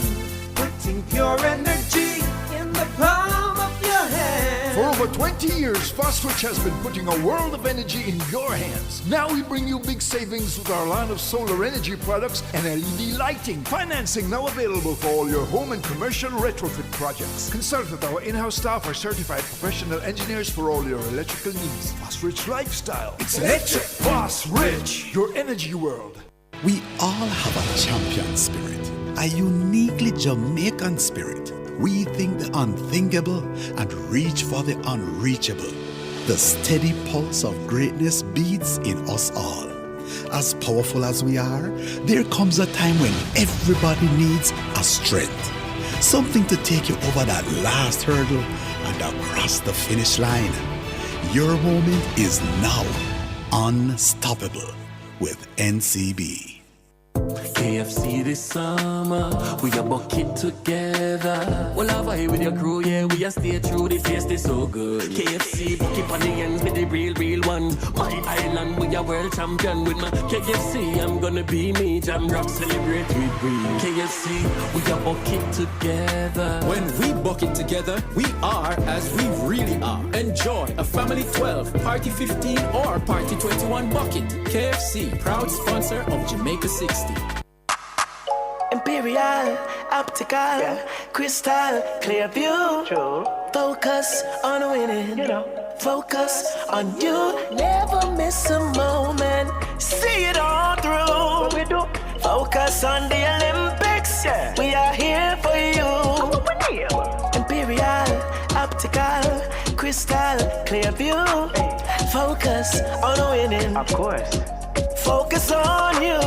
Speaker 7: putting pure energy in the palm of your hand.
Speaker 8: For over 20 years, Fosrich has been putting a world of energy in your hands. Now we bring you big savings with our line of solar energy products and LED lighting. Financing now available for all your home and commercial retrofit projects. Consult with our in-house staff or certified professional engineers for all your electrical needs. Fosrich Lifestyle. It's electric. Fosrich, your energy world.
Speaker 15: We all have a champion spirit, a uniquely Jamaican spirit. We think the unthinkable and reach for the unreachable. The steady pulse of greatness beats in us all. As powerful as we are, there comes a time when everybody needs a strength. Something to take you over that last hurdle and across the finish line. Your moment is now. Unstoppable with NCB.
Speaker 16: KFC this summer, we a bucket together. Well, I vibe with your crew, yeah, we a stay true, the taste is so good. KFC, bucket on the ends with the real one. My island, we a world champion with my KFC. I'm gonna be me, jam rock, celebrate with we. KFC, we a bucket together.
Speaker 9: When we bucket together, we are as we really are. Enjoy a family 12, party 15, or party 21 bucket. KFC, proud sponsor of Jamaica 60.
Speaker 7: Imperial, optical, crystal, clear view. Focus on winning. Focus on you. Never miss a moment. See it all through. We do. Focus on the Olympics. We are here for you. Imperial, optical, crystal, clear view. Focus on winning. Of course. Focus on you.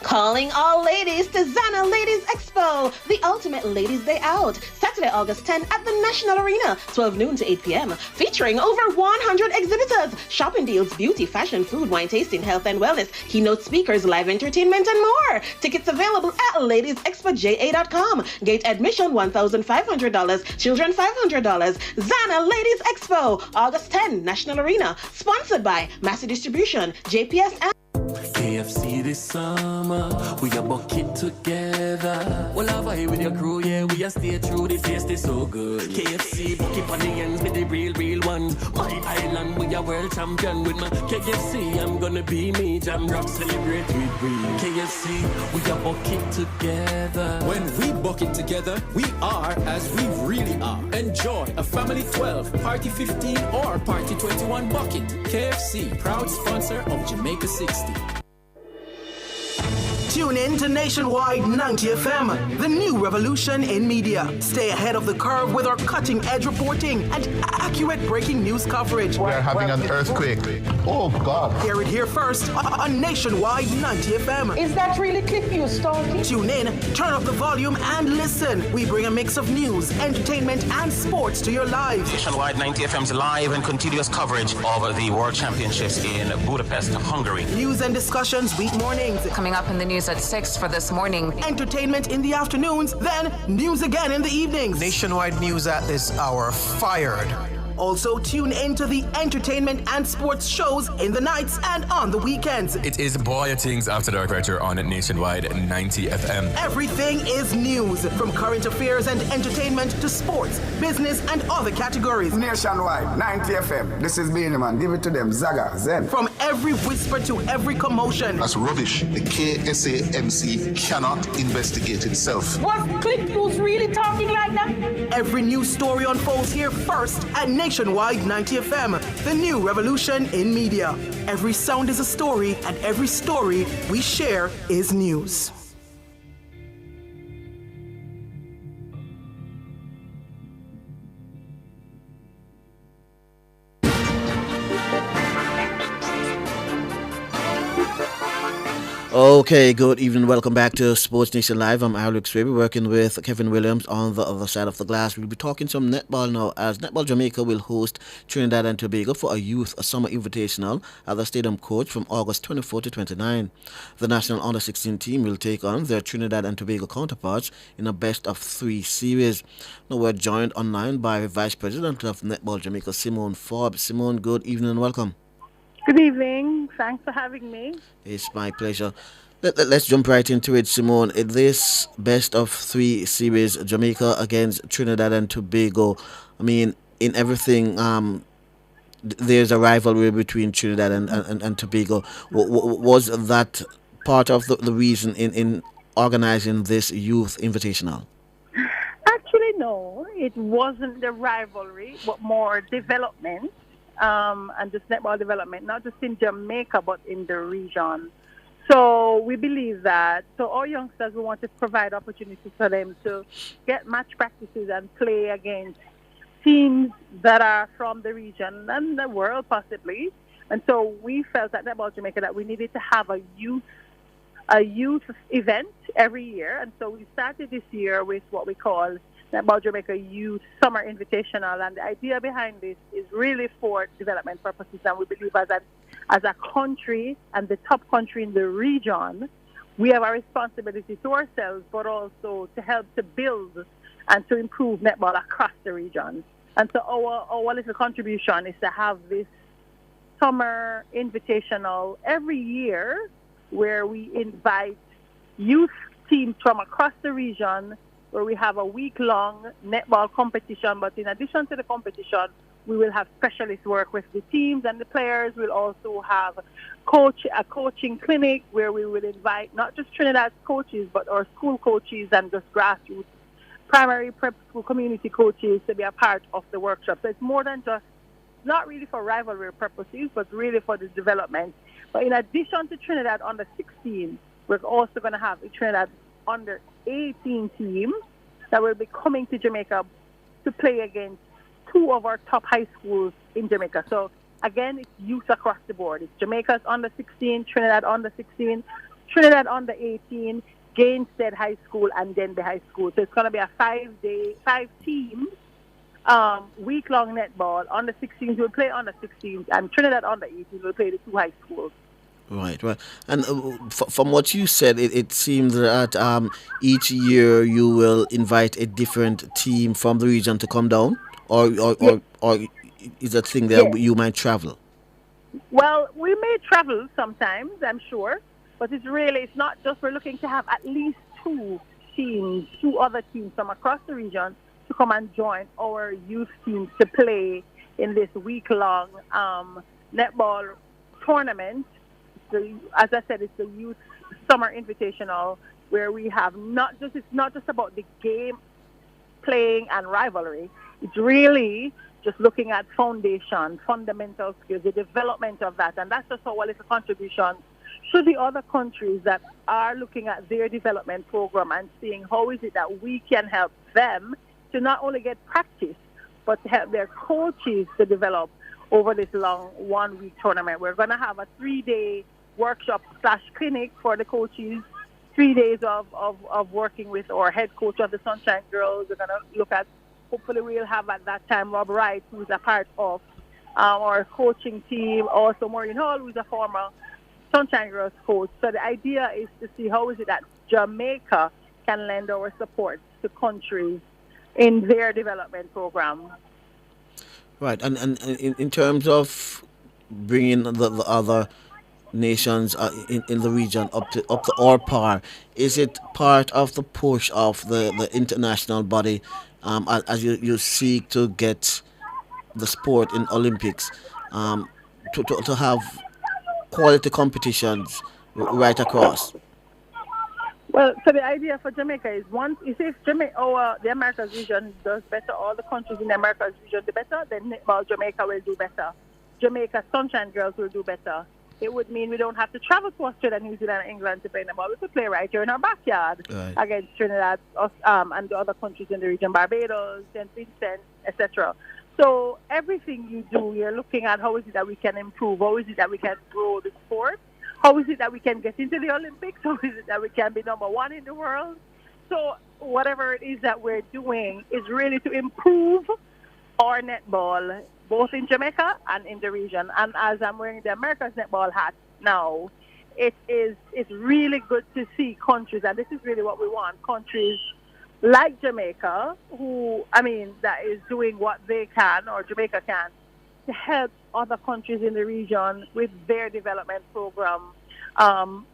Speaker 17: Calling all ladies to Zana Ladies Expo, the ultimate ladies' day out. Saturday, August 10 at the National Arena, 12 noon to 8 p.m. Featuring over 100 exhibitors, shopping deals, beauty, fashion, food, wine tasting, health and wellness, keynote speakers, live entertainment, and more. Tickets available at ladiesexpoja.com. Gate admission $1,500, children $500. Zana Ladies Expo, August 10, National Arena. Sponsored by Massey Distribution, JPS and
Speaker 16: KFC this summer, we a bucket together. Well, I vibe with your crew, yeah, we a stay true, the taste is so good. KFC, bucket on the ends with the real one. My island, we a world champion with my KFC. I'm gonna be me, jam rock, celebrate with we. KFC, we a bucket together.
Speaker 9: When we bucket together, we are as we really are. Enjoy a family 12, party 15, or party 21 bucket. KFC, proud sponsor of Jamaica 60.
Speaker 10: Tune in to Nationwide 90 FM, the new revolution in media. Stay ahead of the curve with our cutting-edge reporting and accurate breaking news coverage.
Speaker 11: We're having an earthquake. Oh, God.
Speaker 10: Hear it here first on Nationwide 90 FM.
Speaker 12: Is that really clip you, Stalky?
Speaker 10: Tune in, turn up the volume, and listen. We bring a mix of news, entertainment, and sports to your lives.
Speaker 26: Nationwide 90 FM's live and continuous coverage of the World Championships in Budapest, Hungary.
Speaker 10: News and discussions week mornings.
Speaker 27: Coming up in the news at 6 for this morning.
Speaker 10: Entertainment in the afternoons, then news again in the evenings.
Speaker 28: Nationwide news at this hour, fired.
Speaker 10: Also, tune in to the entertainment and sports shows in the nights and on the weekends.
Speaker 29: It is Boy Things After Dark right here on Nationwide 90 FM.
Speaker 10: Everything is news, from current affairs and entertainment to sports, business, and other categories.
Speaker 30: Nationwide 90 FM. This is Beanie Man. Give it to them. Zaga, Zen.
Speaker 10: From every whisper to every commotion.
Speaker 11: That's rubbish. The KSAMC cannot investigate itself.
Speaker 12: Was Click News really talking like that?
Speaker 10: Every news story unfolds here first at Nationwide 90 FM, the new revolution in media. Every sound is a story, and every story we share is news.
Speaker 3: Okay, good evening. Welcome back to Sports Nation Live. I'm Alex Raby, working with Kevin Williams on the other side of the glass. We'll be talking some netball now, as Netball Jamaica will host Trinidad and Tobago for a summer invitational at the Stadium Coach from August 24 to 29. The national under-16 team will take on their Trinidad and Tobago counterparts in a best-of-3 series. Now we're joined online by Vice President of Netball Jamaica, Simone Forbes. Simone, good evening and welcome.
Speaker 31: Good evening.
Speaker 12: Thanks for having me.
Speaker 3: It's my pleasure. Let's jump right into it, Simone. In this best of three series, Jamaica against Trinidad and Tobago. I mean, in everything, there's a rivalry between Trinidad and Tobago. Was that part of the reason in organizing this youth invitational?
Speaker 12: Actually, no, it wasn't the rivalry, but more development, and just netball development, not just in Jamaica, but in the region. So we believe that, so our youngsters, we want to provide opportunities for them to get match practices and play against teams that are from the region and the world possibly. And so we felt at Netball Jamaica that we needed to have a youth event every year. And so we started this year with what we call Netball Jamaica Youth Summer Invitational. And the idea behind this is really for development purposes. And we believe as a country and the top country in the region, we have a responsibility to ourselves, but also to help to build and to improve netball across the region. And so our little contribution is to have this summer invitational every year where we invite youth teams from across the region, where we have a week-long netball competition. But in addition to the competition, we will have specialists work with the teams and the players. We'll also have a coaching clinic where we will invite not just Trinidad's coaches, but our school coaches and just grassroots primary prep school community coaches to be a part of the workshop. So it's more than just, not really for rivalry purposes, but really for the development. But in addition to Trinidad under 16, we're also going to have a Trinidad under 18 team that will be coming to Jamaica to play against two of our top high schools in Jamaica. So again, it's youth across the board. It's Jamaica's under 16, Trinidad under 16, Trinidad under 18, Gainstead High School, and Denby High School. So it's going to be a 5-team week-long netball. Under 16s will play under 16s, and Trinidad under 18 will play the two high schools.
Speaker 3: Right. And from what you said, it seems that each year you will invite a different team from the region to come down, or is that thing that you might travel?
Speaker 12: Well, we may travel sometimes, I'm sure, but it's not just, we're looking to have at least two other teams from across the region to come and join our youth teams to play in this week-long netball tournament. As I said, it's the Youth Summer Invitational, where we have it's not just about the game, playing, and rivalry. It's really just looking at foundation, fundamental skills, the development of that. And that's just our little contribution to the other countries that are looking at their development program and seeing how is it that we can help them to not only get practice, but to help their coaches to develop over this long 1 week tournament. We're going to have a 3-day workshop / clinic for the coaches, 3 days of working with our head coach of the Sunshine Girls. We're going to look at, hopefully we'll have at that time Rob Wright, who's a part of our coaching team, also Maureen Hall, who's a former Sunshine Girls coach. So the idea is to see how is it that Jamaica can lend our support to countries in their development program.
Speaker 3: Right, and in terms of bringing the other nations in the region up to our par, is it part of the push of the international body as you seek to get the sport in Olympics to have quality competitions right across?
Speaker 12: Well, so the idea for Jamaica is if Jamaica, the Americas region does better, all the countries in the Americas region do better, then Netball Jamaica will do better. Jamaica Sunshine Girls will do better. It would mean we don't have to travel to Australia, New Zealand, and England to play netball. We could play right here in our backyard against Trinidad and the other countries in the region, Barbados, St. Vincent, etc. So everything you do, you're looking at how is it that we can improve, how is it that we can grow the sport, how is it that we can get into the Olympics, how is it that we can be number one in the world. So whatever it is that we're doing is really to improve our netball, both in Jamaica and in the region. And as I'm wearing the America's netball hat now, it's really good to see countries, and this is really what we want, countries like Jamaica, that is doing what they can, or Jamaica can, to help other countries in the region with their development program. And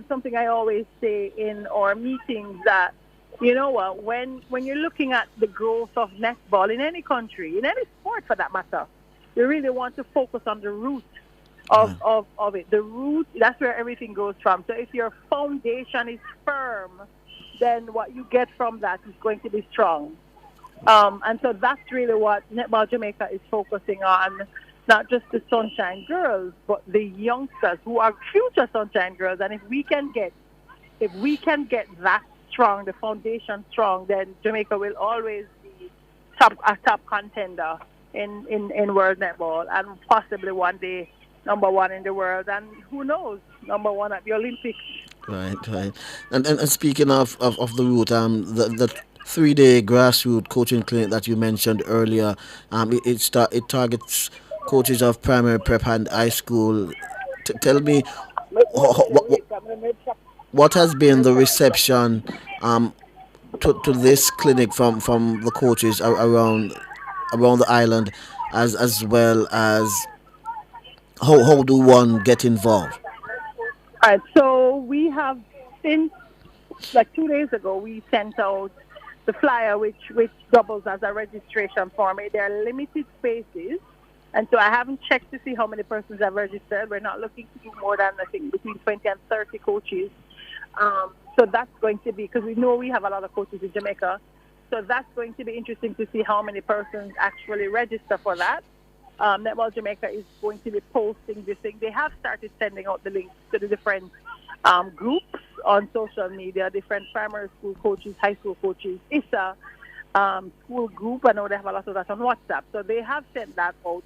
Speaker 12: something I always say in our meetings that, you know what, when you're looking at the growth of netball in any country, in any sport for that matter, you really want to focus on the root of it. The root, that's where everything goes from. So if your foundation is firm, then what you get from that is going to be strong. And so that's really what Netball Jamaica is focusing on, not just the Sunshine Girls, but the youngsters who are future Sunshine Girls. And if we can get that strong, the foundation strong, then Jamaica will always be a top contender in world netball, and possibly one day number one in the world, and who knows, number one at the Olympics.
Speaker 3: Right. And speaking of the route, the 3-day grassroots coaching clinic that you mentioned earlier, it targets coaches of primary, prep, and high school. Tell me, what has been the reception to this clinic from the coaches around the island, as well as how do one get involved?
Speaker 12: All right, so we have, since like 2 days ago, we sent out the flyer which doubles as a registration form. There are limited spaces, and so I haven't checked to see how many persons have registered. We're not looking to do more than, I think, between 20 and 30 coaches. So that's going to be, because we know we have a lot of coaches in Jamaica, so that's going to be interesting to see how many persons actually register for that. Netball Jamaica is going to be posting this thing. They have started sending out the links to the different groups on social media, different primary school coaches, high school coaches. It's a school group. I know they have a lot of that on WhatsApp. So they have sent that out.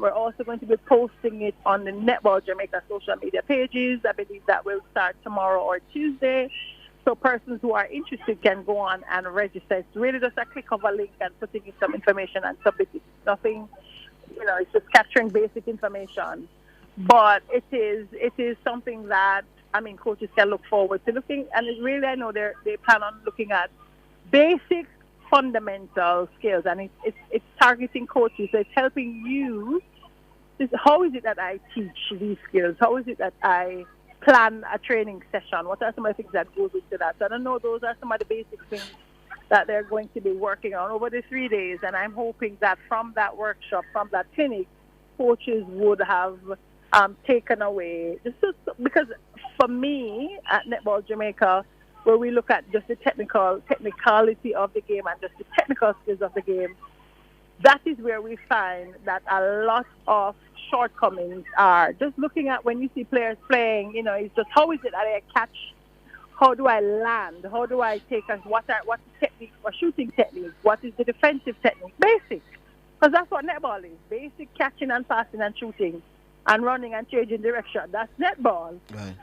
Speaker 12: We're also going to be posting it on the Netball Jamaica social media pages. I believe that will start tomorrow or Tuesday. So persons who are interested can go on and register. It's really just a click of a link and putting in some information and submit it. Nothing, it's just capturing basic information. But it is something that, coaches can look forward to looking. And it's really, I know they plan on looking at basic fundamental skills. And it's targeting coaches. So it's helping you. How is it that I teach these skills? How is it that I plan a training session? What are some of the things that goes into that? So I don't know, those are some of the basic things that they're going to be working on over the 3 days. And I'm hoping that from that workshop, from that clinic, coaches would have taken away. Because for me, at Netball Jamaica, where we look at just the technicality of the game and just the technical skills of the game, that is where we find that a lot of shortcomings are. Just looking at when you see players playing, it's just how is it that I catch? How do I land? How do I take what's the technique or shooting technique? What is the defensive technique? Basic. Because that's what netball is. Basic catching and passing and shooting and running and changing direction. That's netball. Right.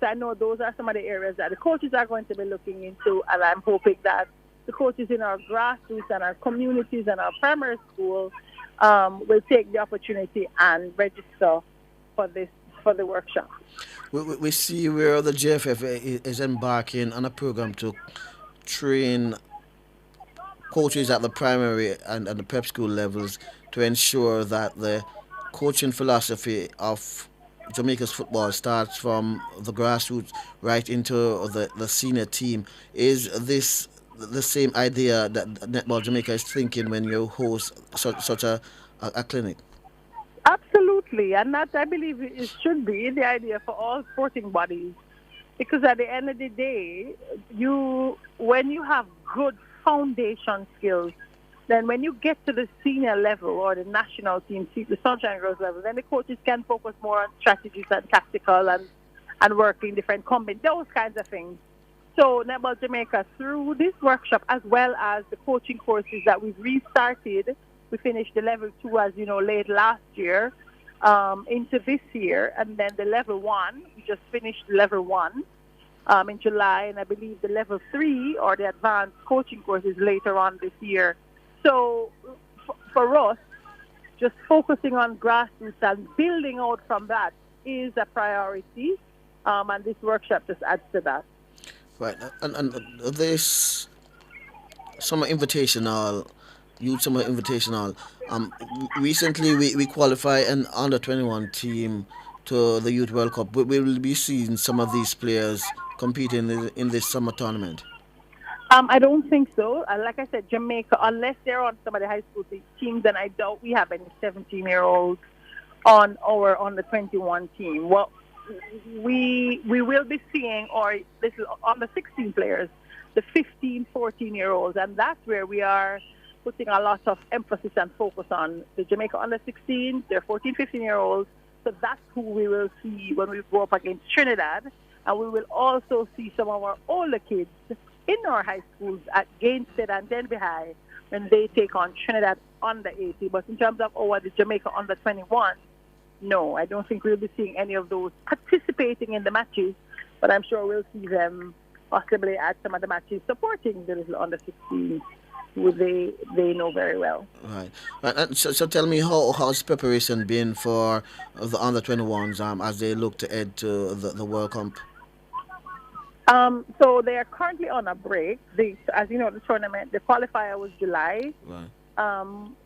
Speaker 12: So I know those are some of the areas that the coaches are going to be looking into, and I'm hoping that the coaches in our grassroots and our communities and our primary school will take the opportunity and register for the workshop.
Speaker 3: We see where the JFF is embarking on a program to train coaches at the primary and the prep school levels to ensure that the coaching philosophy of Jamaica's football starts from the grassroots right into the senior team. Is this the same idea that Netball Jamaica is thinking when you host such a clinic?
Speaker 12: Absolutely, and that, I believe, it should be the idea for all sporting bodies, because at the end of the day, when you have good foundation skills, then when you get to the senior level or the national team, the Sunshine Girls level, then the coaches can focus more on strategies and tactical and working different combinations, those kinds of things. So Netball Jamaica, through this workshop, as well as the coaching courses that we've restarted, we finished the level 2, as you know, late last year, into this year, and then the level 1, we just finished level 1 in July, and I believe the level 3 or the advanced coaching courses later on this year. So for us, just focusing on grassroots and building out from that is a priority, and this workshop just adds to that.
Speaker 3: Right, and this summer invitational Youth Summer Invitational. Recently we qualify an under 21 team to the Youth World Cup. We will be seeing some of these players competing in this summer tournament.
Speaker 12: I don't think so. Like I said, Jamaica, unless they're on some of the high school teams, then I doubt we have any 17-year-olds on our on the 21 team. Well, we will be seeing, or this is on the 16 players, the 15, 14-year-olds, and that's where we are putting a lot of emphasis and focus on the Jamaica under 16, they're 14, 15-year-olds. So that's who we will see when we go up against Trinidad, and we will also see some of our older kids in our high schools at Gainsted and Denby High when they take on Trinidad under 80. But in terms of the Jamaica under 21, no, I don't think we'll be seeing any of those participating in the matches, but I'm sure we'll see them possibly at some of the matches supporting the little under 16 who they know very well.
Speaker 3: Right. So tell me, how's preparation been for the under 21s as they look to head to the World Cup?
Speaker 12: So they are currently on a break. As you know, the tournament, the qualifier was July.
Speaker 3: Right.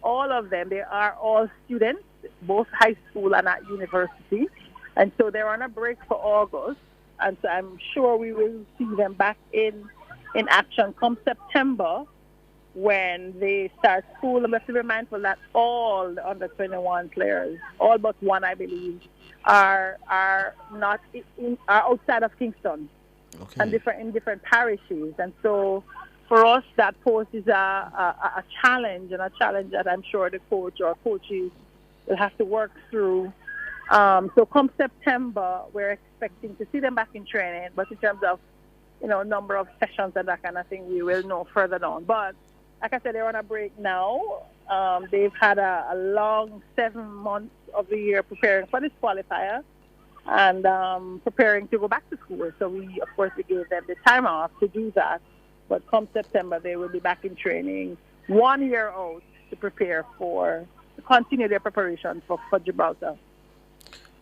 Speaker 12: All of them, they are all students, both high school and at university. And so they're on a break for August. And so I'm sure we will see them back in action come September when they start school. And we have to be mindful that all the under 21 players, all but one, I believe, are not are outside of Kingston.
Speaker 3: Okay.
Speaker 12: And in different parishes. And so for us, that poses a challenge, and a challenge that I'm sure the coach or coaches will have to work through. So come September, we're expecting to see them back in training. But in terms of, number of sessions and that kind of thing, we will know further down. But like I said, they're on a break now. They've had a long 7 months of the year preparing for this qualifier and preparing to go back to school. So we, of course, we gave them the time off to do that. But come September, they will be back in training 1 year out to prepare to continue their preparation for Gibraltar.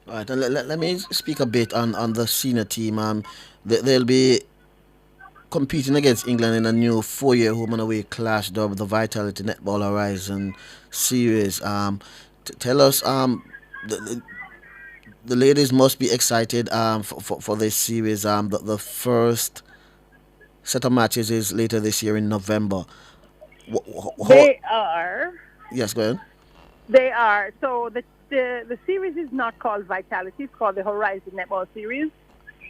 Speaker 3: Right, and let me speak a bit on the senior team. They'll be competing against England in a new 4-year home and away clash dubbed the Vitality Netball Horizon Series. Tell us, the ladies must be excited for this series. The first set of matches is later this year in November.
Speaker 12: They are.
Speaker 3: Yes, go ahead.
Speaker 12: They are. So the series is not called Vitality. It's called the Horizon Netball Series.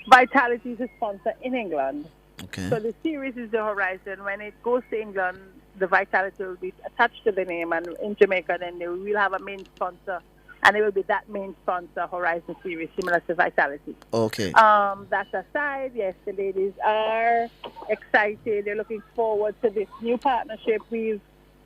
Speaker 12: Vitality is a sponsor in England.
Speaker 3: Okay.
Speaker 12: So the series is the Horizon. When it goes to England, the Vitality will be attached to the name, and in Jamaica, then they will have a main sponsor. And it will be that main sponsor, Horizon Series, similar to Vitality.
Speaker 3: Okay.
Speaker 12: That aside, yes, the ladies are excited. They're looking forward to this new partnership. We've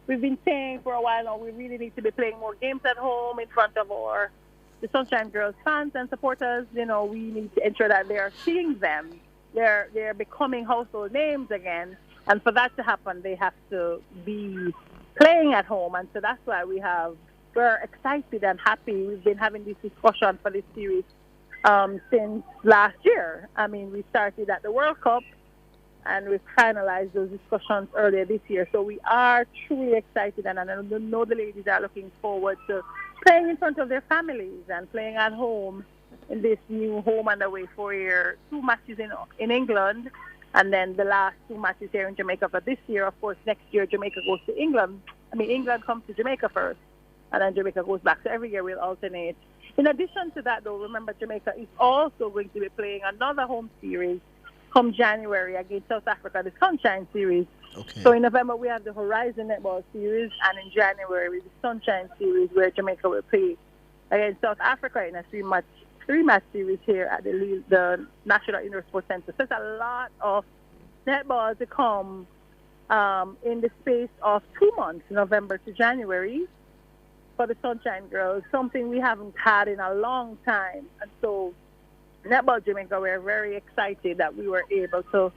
Speaker 12: been saying for a while now we really need to be playing more games at home in front of the Sunshine Girls fans and supporters. We need to ensure that they are seeing them. They're becoming household names again. And for that to happen, they have to be playing at home. And so that's why we're excited and happy. We've been having this discussion for this series since last year. I mean, we started at the World Cup, and we've finalized those discussions earlier this year. So we are truly excited, and I know the ladies are looking forward to playing in front of their families and playing at home in this new home and away 4-year, 2 matches in England, and then the last 2 matches here in Jamaica for this year. Of course, next year Jamaica goes to England. England comes to Jamaica first, and then Jamaica goes back. So every year we'll alternate. In addition to that, though, remember Jamaica is also going to be playing another home series come January against South Africa, the Sunshine Series.
Speaker 3: Okay.
Speaker 12: So in November we have the Horizon Netball Series, and in January the Sunshine Series, where Jamaica will play against South Africa in a three-match series here at the National Indoor Sports Center. So it's a lot of netball to come in the space of 2 months, November to January, for the Sunshine Girls, something we haven't had in a long time. And so Netball Jamaica, we're very excited that we were able to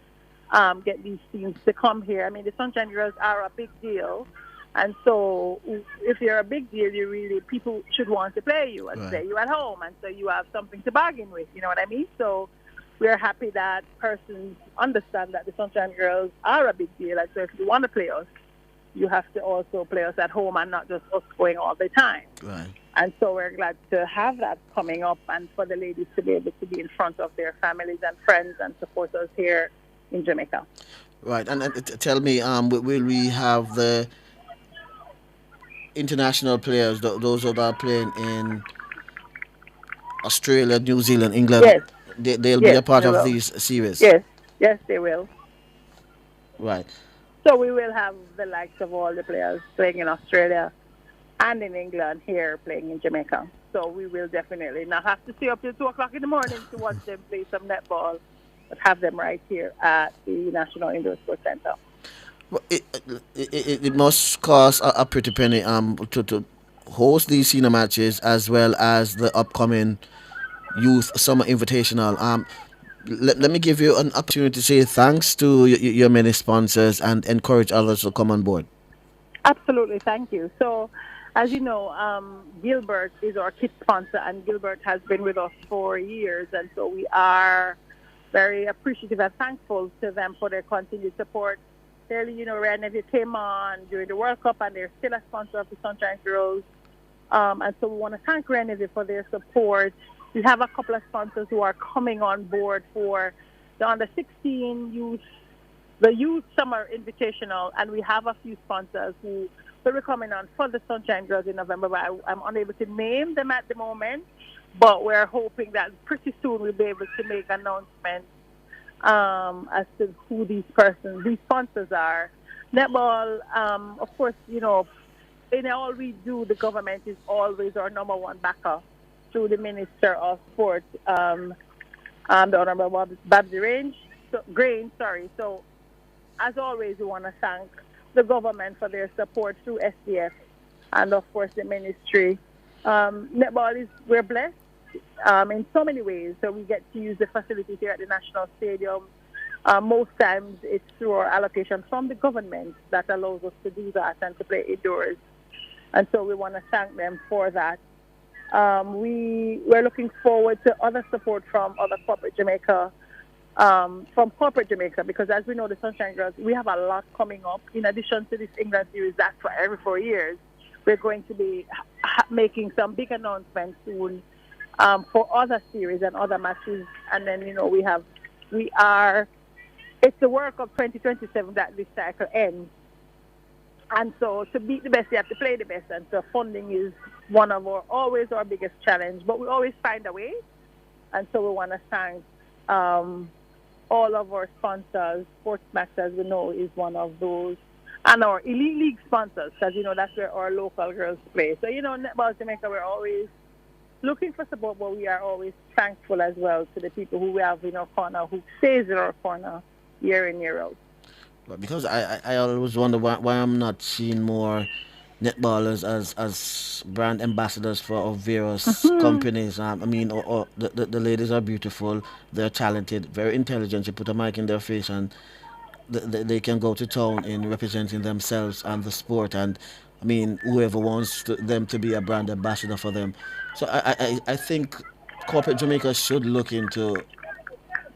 Speaker 12: get these teams to come here. I mean, the Sunshine Girls are a big deal. And so if you're a big deal, people should want to play you and play you at home. And so you have something to bargain with, you know what I mean? So we're happy that persons understand that the Sunshine Girls are a big deal. And so if you want to play us, you have to also play us at home and not just us going all the time.
Speaker 3: Right.
Speaker 12: And so we're glad to have that coming up and for the ladies to be able to be in front of their families and friends and support us here in Jamaica.
Speaker 3: Right. And tell me, will we have the international players, those that are playing in Australia, New Zealand, England?
Speaker 12: Yes.
Speaker 3: They'll be
Speaker 12: Yes,
Speaker 3: a part
Speaker 12: they
Speaker 3: of
Speaker 12: will.
Speaker 3: these series.
Speaker 12: Yes. Yes, they will.
Speaker 3: Right.
Speaker 12: So we will have the likes of all the players playing in Australia and in England here playing in Jamaica. So we will definitely not have to stay up till 2 o'clock in the morning to watch them play some netball, but have them right here at the National Indoor Sports Center.
Speaker 3: Well, it must cost a pretty penny to host these senior matches as well as the upcoming youth summer invitational. Let me give you an opportunity to say thanks to your many sponsors and encourage others to come on board.
Speaker 12: Absolutely, thank you. So, as you know, Gilbert is our kit sponsor, and Gilbert has been with us for years, and so we are very appreciative and thankful to them for their continued support. Clearly, you know, Ryan Neville came on during the World Cup, and they're still a sponsor of the Sunshine Girls, and so we want to thank Ryan Neville for their support. We have a couple of sponsors who are coming on board for the under 16 youth, the Youth Summer Invitational, and we have a few sponsors who will be coming on for the Sunshine Girls in November, but I'm unable to name them at the moment, but we're hoping that pretty soon we'll be able to make announcements as to who these sponsors are. Netball, of course, you know, in all we do, the government is always our number one backer through the Minister of Sport, the Honorable Babsy Grain. So, as always, we want to thank the government for their support through SDF and, of course, the ministry. Netball we're blessed in so many ways. So we get to use the facilities here at the National Stadium. Most times it's through our allocation from the government that allows us to do that and to play indoors. And so we want to thank them for that. We're looking forward to other support from other corporate Jamaica, because as we know, the Sunshine Girls, we have a lot coming up. In addition to this England series, that's for every 4 years. We're going to be making some big announcements soon for other series and other matches. And then, you know, it's the work of 2027 that this cycle ends. And so to beat the best, you have to play the best. And so funding is always our biggest challenge. But we always find a way. And so we want to thank all of our sponsors. Sportsmax, as we know, is one of those. And our Elite League sponsors, because, you know, that's where our local girls play. So, you know, Netball Jamaica, we're always looking for support, but we are always thankful as well to the people who we have in our corner, who stays in our corner year in, year out.
Speaker 3: But because I always wonder why I'm not seeing more netballers as brand ambassadors for various companies. I mean, the ladies are beautiful, they're talented, very intelligent. You put a mic in their face and they can go to town in representing themselves and the sport. And I mean, whoever wants them to be a brand ambassador for them. So I think corporate Jamaica should look into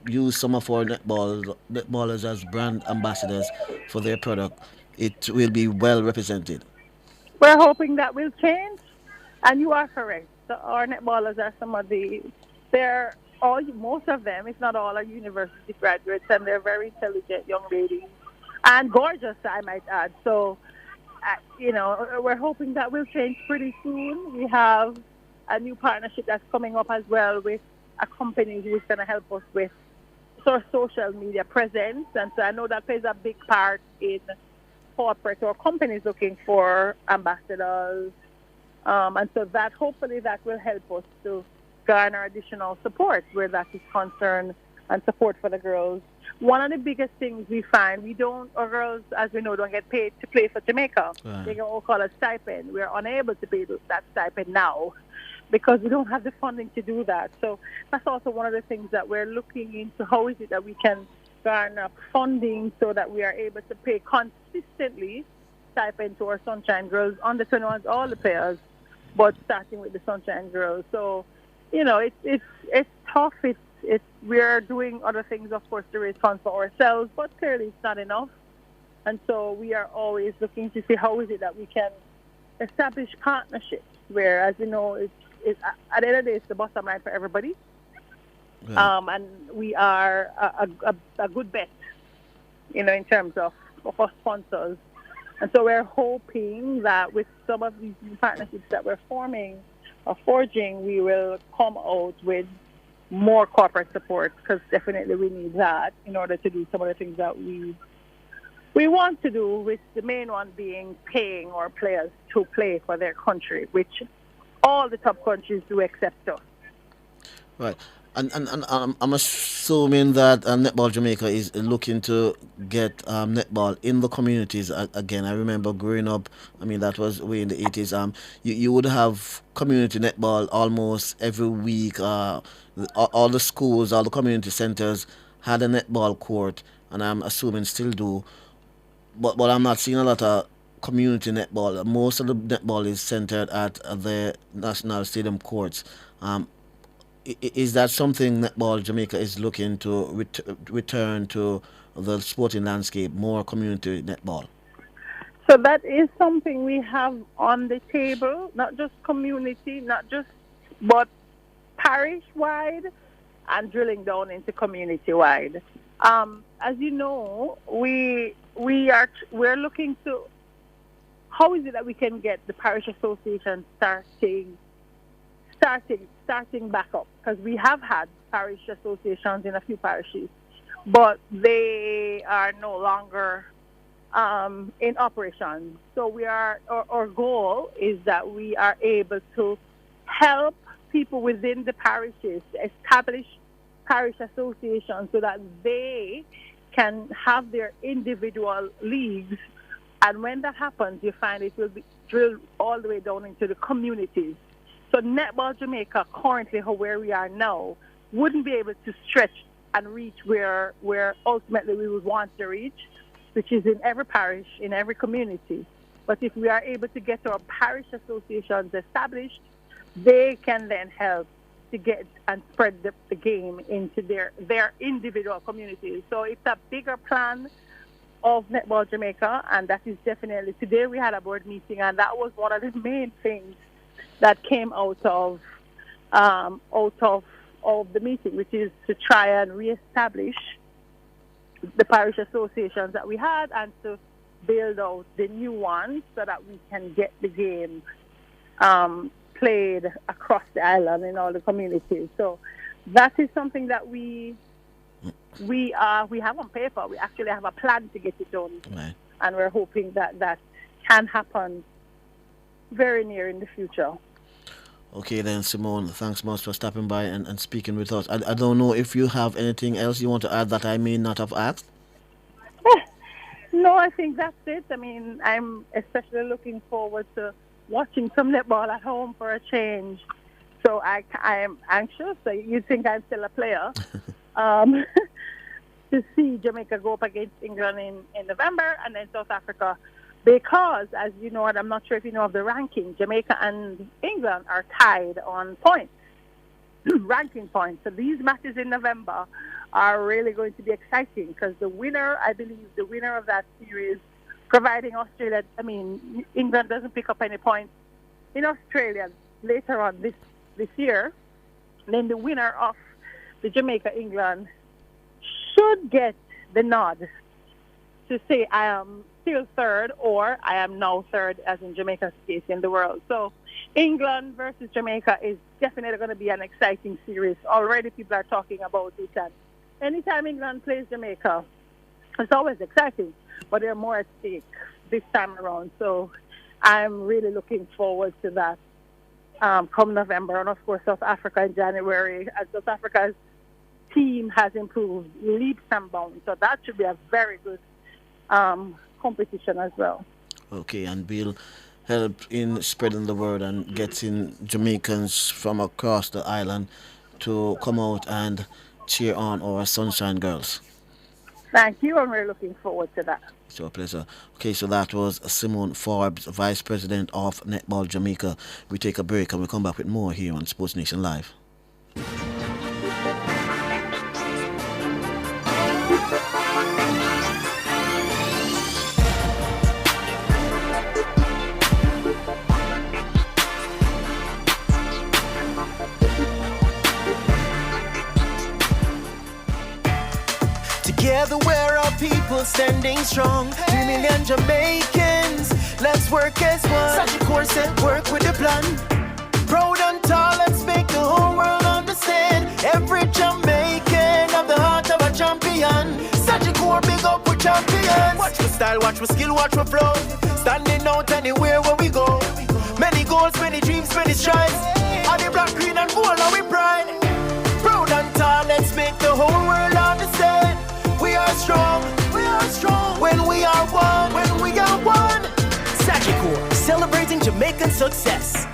Speaker 3: use some of our netballers as brand ambassadors for their product. It will be well represented.
Speaker 12: We're hoping that will change, and you are correct. Our netballers are most of them, if not all, are university graduates, and they're very intelligent young ladies, and gorgeous, I might add. So, you know, we're hoping that will change pretty soon. We have a new partnership that's coming up as well with a company who's going to help us with our social media presence, and so I know that plays a big part in corporate or companies looking for ambassadors, and so that hopefully that will help us to garner additional support where that is concerned and support for the girls. One of the biggest things we find, our girls, as we know, don't get paid to play for Jamaica. Right. They get what we call a stipend. We're unable to pay that stipend now because we don't have the funding to do that. So that's also one of the things that we're looking into. How is it that we can garner funding so that we are able to pay consistently stipend to our Sunshine Girls, under 21s, all the players, but starting with the Sunshine Girls. So, you know, it's tough. We're doing other things, of course, to raise funds for ourselves, but clearly it's not enough. And so we are always looking to see how is it that we can establish partnerships where, as you know, it's at the end of the day, it's the bottom line for everybody. And we are a good bet, in terms of our sponsors. And so we're hoping that with some of these new partnerships that we're forming or forging, we will come out with more corporate support, because definitely we need that in order to do some of the things that we want to do, with the main one being paying our players to play for their country, which all the top countries do except us.
Speaker 3: Right. And I'm assuming that Netball Jamaica is looking to get netball in the communities again. I remember growing up, I mean, that was way in the 80s. You would have community netball almost every week. All the schools, all the community centers had a netball court, and I'm assuming still do. But I'm not seeing a lot of community netball. Most of the netball is centered at the National Stadium courts. Is that something Netball Jamaica is looking to return to the sporting landscape, more community netball?
Speaker 12: So that is something we have on the table, not just community, but parish-wide and drilling down into community-wide. As you know, we're looking to, how is it that we can get the parish association starting back up, because we have had parish associations in a few parishes, but they are no longer in operation. So our goal is that we are able to help people within the parishes establish parish associations so that they can have their individual leagues, and when that happens, you find it will be drilled all the way down into the communities. So Netball Jamaica, currently where we are now, wouldn't be able to stretch and reach where ultimately we would want to reach, which is in every parish, in every community. But if we are able to get our parish associations established, they can then help to get and spread the game into their individual communities. So it's a bigger plan of Netball Jamaica, and that is definitely, today we had a board meeting, and that was one of the main things that came out of the meeting, which is to try and reestablish the parish associations that we had and to build out the new ones so that we can get the game played across the island in all the communities. So that is something that we have on paper. We actually have a plan to get it done,
Speaker 3: right.
Speaker 12: And we're hoping that can happen very near in the future.
Speaker 3: Okay then, Simone, thanks much for stopping by and speaking with us. I don't know if you have anything else you want to add that I may not have asked?
Speaker 12: No, I think that's it. I mean, I'm especially looking forward to watching some netball at home for a change. So I am anxious. So you think I'm still a player. To see Jamaica go up against England in November, and then South Africa. Because, as you know, and I'm not sure if you know of the ranking, Jamaica and England are tied on points, ranking points. So these matches in November are really going to be exciting, because the winner of that series, providing England doesn't pick up any points in Australia later on this year, then the winner of the Jamaica-England should get the nod to say, I am still third, or I am now third, as in Jamaica's case, in the world. So England versus Jamaica is definitely going to be an exciting series. Already people are talking about it, and anytime England plays Jamaica, it's always exciting, but they're more at stake this time around. So I'm really looking forward to that come November. And of course, South Africa in January, as South Africa's team has improved leaps and bounds. So that should be a very good competition as well.
Speaker 3: Okay, and we'll help in spreading the word and getting Jamaicans from across the island to come out and cheer on our Sunshine Girls.
Speaker 12: Thank you, and we're looking forward to that.
Speaker 3: It's a pleasure. Okay, so that was Simone Forbes, Vice President of Netball Jamaica. We take a break and we come back with more here on Sports Nation Live.
Speaker 7: Together we're our people standing strong. 3 million Jamaicans, let's work as one. Such a course and work with a plan. Proud and tall, let's make the whole world understand. Every Jamaican have the heart of a champion. Such a core, big up with champions. Watch my style, watch my skill, watch my flow. Standing out anywhere where we go. Many goals, many dreams, many strides. All the black, green and gold, now we pride. Proud and tall, let's make the whole world understand. We are strong when we are one, Sagicor, celebrating Jamaican success.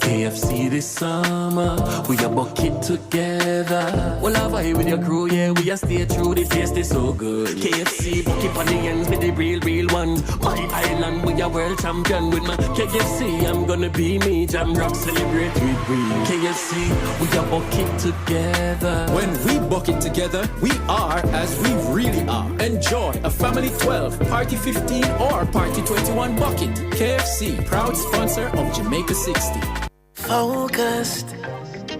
Speaker 16: KFC this summer, we a bucket together. Well, I vibe with your crew, yeah, we a stay true, the taste is so good. KFC, bucket on the ends with the real ones. My island, we a world champion with my KFC, I'm gonna be me, Jam Rock, celebrate with we. KFC, we a bucket together.
Speaker 9: When we bucket together, we are as we really are. Enjoy a family 12, party 15 or party 21 bucket. KFC, proud sponsor of Jamaica 60.
Speaker 7: Focused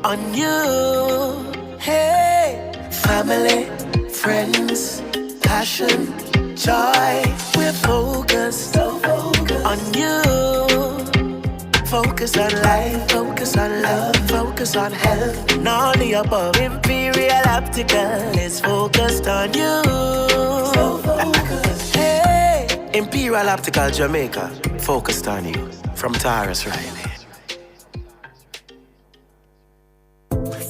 Speaker 7: on you. Hey, family, friends, passion, joy. We're focused on you. Focus on life, focus on love, focus on health, and all the above. Imperial Optical is focused on you. So focused. Hey, Imperial Optical Jamaica, focused on you. From Taurus Riley.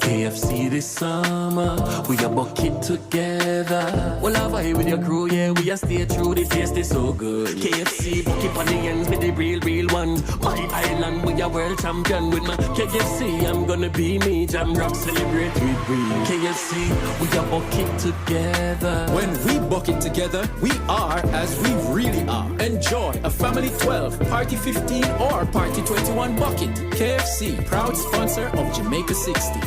Speaker 16: KFC this summer, we a bucket together. Well, I vibe with your crew, yeah, we a stay true, the taste is so good. KFC, bucket on the ends with the real ones. My island, we a world champion with my KFC, I'm gonna be me, Jam Rock, celebrate with we. KFC, we a bucket together.
Speaker 9: When we bucket together, we are as we really are. Enjoy a family 12, party 15 or party 21 bucket. KFC, proud sponsor of Jamaica 60.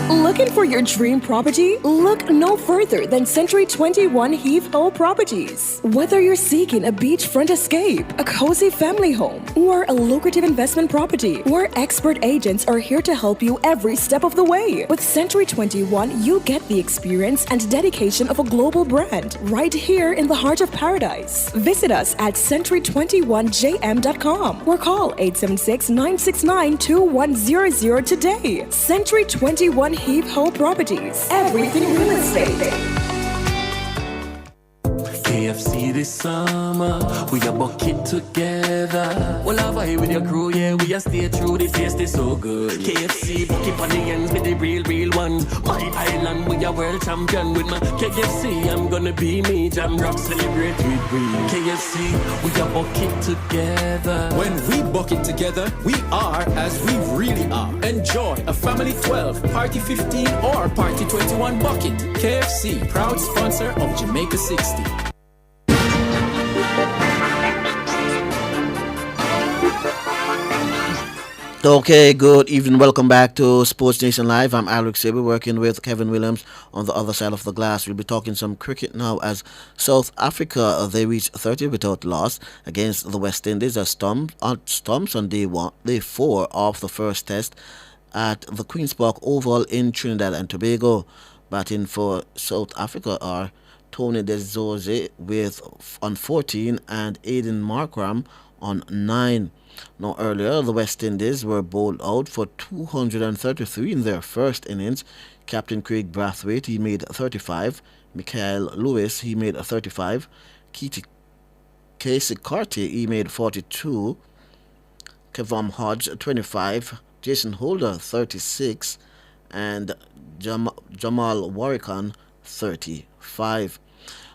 Speaker 1: Looking for your dream property? Look no further than Century 21 Heath Ho Properties. Whether you're seeking a beachfront escape, a cozy family home, or a lucrative investment property, our expert agents are here to help you every step of the way. With Century 21, you get the experience and dedication of a global brand right here in the heart of paradise. Visit us at century21jm.com or call 876-969-2100 today. Century 21 Heath Ho Properties. Everything real estate.
Speaker 16: KFC this summer, we a bucket together. Well, I vibe with your crew, yeah, we a stay true, the taste is so good. KFC, bucket on the ends with the real ones. My island, we a world champion with my KFC, I'm gonna be me, Jam Rock, celebrate with we. KFC, we a bucket together.
Speaker 9: When we bucket together, we are as we really are. Enjoy a family 12, party 15 or party 21 bucket. KFC, proud sponsor of Jamaica 60.
Speaker 3: Okay, good evening. Welcome back to Sports Nation Live. I'm Alex Saber, working with Kevin Williams on the other side of the glass. We'll be talking some cricket now as South Africa, they reached 30 without loss against the West Indies as stumps on day 4 of the first test at the Queen's Park Oval in Trinidad and Tobago. Batting for South Africa are Tony Dezoze on 14 and Aiden Markram on 9. Now, earlier, the West Indies were bowled out for 233 in their first innings. Captain Craig Brathwaite, he made 35. Michael Lewis, he made 35. Casey Carty, he made 42. Kevon Hodge, 25. Jason Holder, 36. And Jamal Warrican, 35.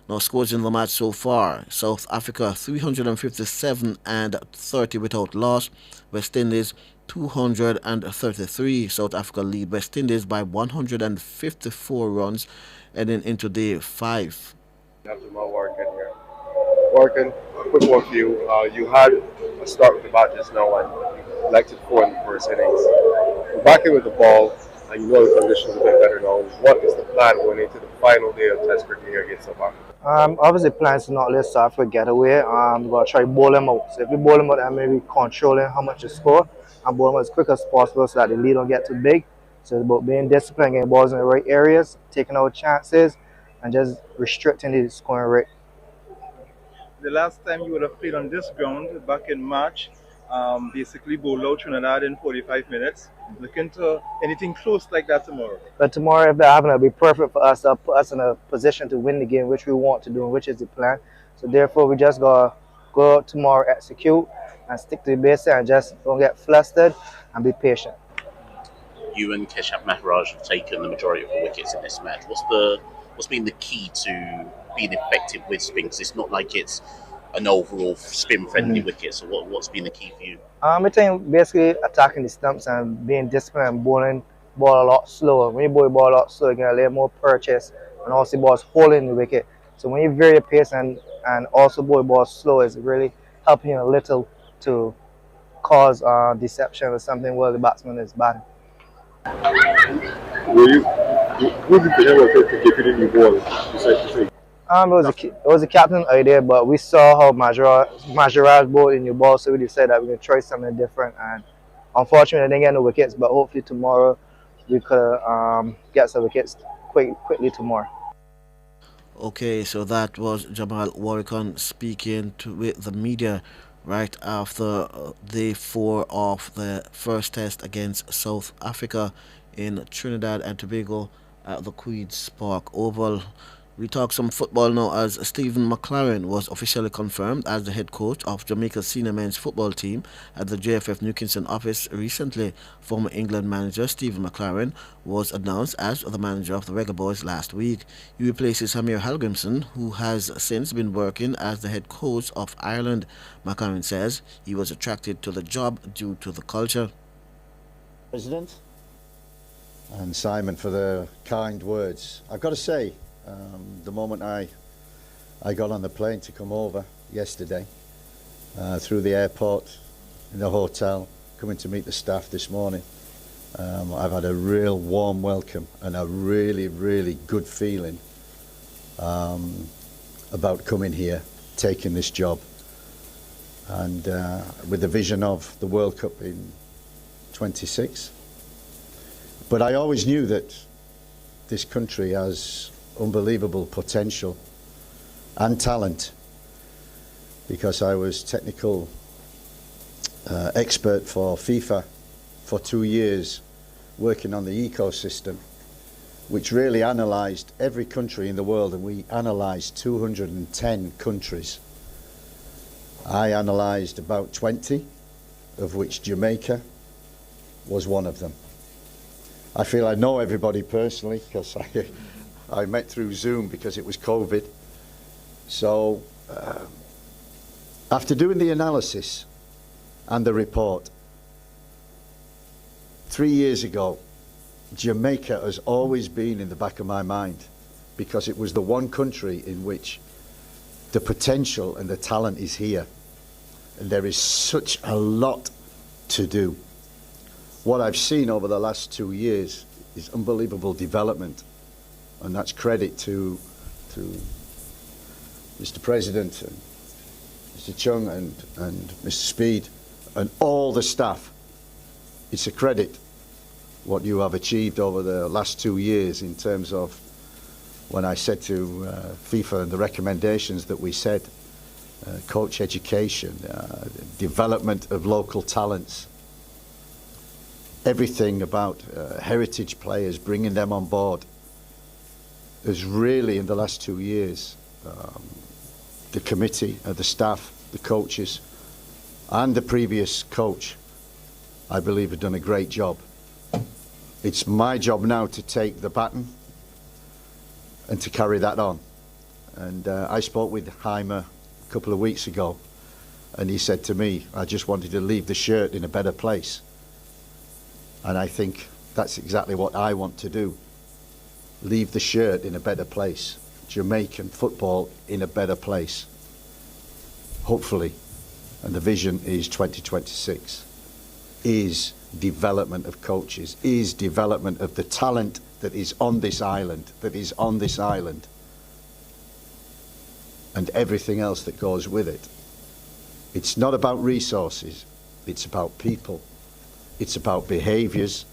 Speaker 3: Now, scores in the match so far: South Africa 357 and 30 without loss. West Indies 233. South Africa lead West Indies by 154 runs heading into day 5.
Speaker 2: Jamal Warrican here. Warrican, quick one for you. You had a start with the bat just now and you elected 4 in the first innings. You're back in with the ball and you know the conditions a bit better now. What is the plan going into the final day of Test cricket here against South Africa?
Speaker 4: Obviously, plans to not let South Africa get away. We're going to try to bowl them out. So if we bowl them out, then maybe controlling how much to score and bowl them as quick as possible so that the lead don't get too big. So it's about being disciplined, getting balls in the right areas, taking out chances, and just restricting the scoring rate.
Speaker 6: The last time you would have played on this ground back in March, basically bowled out Trinidad in 45 minutes. Looking to anything close like that tomorrow.
Speaker 4: But tomorrow, if that happens, it'll be perfect for us. It'll put us in a position to win the game, which we want to do, and which is the plan. So therefore, we just gotta go out tomorrow, execute, and stick to the basics, and just don't get flustered and be patient.
Speaker 13: You and Keshav Maharaj have taken the majority of the wickets in this match. What's been the key to being effective with spin? Because it's not like it's an overall spin-friendly wicket. So what's been the key for you?
Speaker 4: I think basically attacking the stumps and being disciplined and bowling ball a lot slower. When you bowl the ball a lot slower, you can lay more purchase and also balls holding the wicket. So when you vary your pace and also bowl the ball slow, it's really helping you a little to cause deception or something while the batsman is batting.
Speaker 2: Who did the ever take to get in the ball?
Speaker 4: It was a captain idea, but we saw how Maharaj bowled in your ball, so we decided that we're going to try something different. And unfortunately, I didn't get no wickets, but hopefully tomorrow we could get some wickets quickly tomorrow.
Speaker 3: Okay, so that was Jamal Warrican speaking with the media right after day 4 of the first test against South Africa in Trinidad and Tobago at the Queen's Park Oval. We talk some football now as Stephen McLaren was officially confirmed as the head coach of Jamaica's senior men's football team at the JFF Newcastle office recently. Former England manager Stephen McLaren was announced as the manager of the Reggae Boys last week. He replaces Hamir Helgrimson, who has since been working as the head coach of Ireland. McLaren says he was attracted to the job due to the culture.
Speaker 18: President and Simon for the kind words. I've got to say, the moment I got on the plane to come over yesterday, through the airport, in the hotel, coming to meet the staff this morning, I've had a real warm welcome and a really, really good feeling about coming here, taking this job, and with the vision of the World Cup in 26. But I always knew that this country has unbelievable potential and talent, because I was technical expert for FIFA for 2 years, working on the ecosystem, which really analysed every country in the world, and we analysed 210 countries. I analysed about 20, of which Jamaica was one of them. I feel I know everybody personally, because I met through Zoom because it was COVID. So after doing the analysis and the report, 3 years ago, Jamaica has always been in the back of my mind, because it was the one country in which the potential and the talent is here. And there is such a lot to do. What I've seen over the last 2 years is unbelievable development. And that's credit to Mr. President and Mr. Chung and Mr. Speed and all the staff. It's a credit what you have achieved over the last 2 years in terms of when I said to FIFA and the recommendations that we said, coach education, development of local talents, everything about heritage players, bringing them on board. Is really in the last 2 years, the committee, the staff, the coaches, and the previous coach, I believe, have done a great job. It's my job now to take the baton and to carry that on. And I spoke with Jaime a couple of weeks ago, and he said to me, I just wanted to leave the shirt in a better place. And I think that's exactly what I want to do. Leave the shirt in a better place. Jamaican football in a better place. Hopefully. And the vision is 2026. Is development of coaches. Is development of the talent that is on this island. And everything else that goes with it. It's not about resources. It's about people. It's about behaviours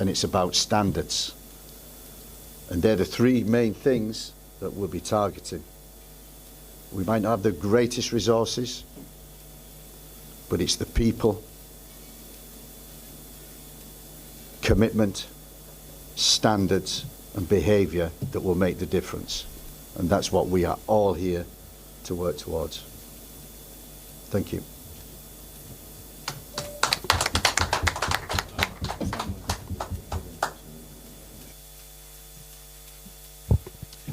Speaker 18: and it's about standards. And they're the three main things that we'll be targeting. We might not have the greatest resources, but it's the people, commitment, standards, and behaviour that will make the difference. And that's what we are all here to work towards. Thank you.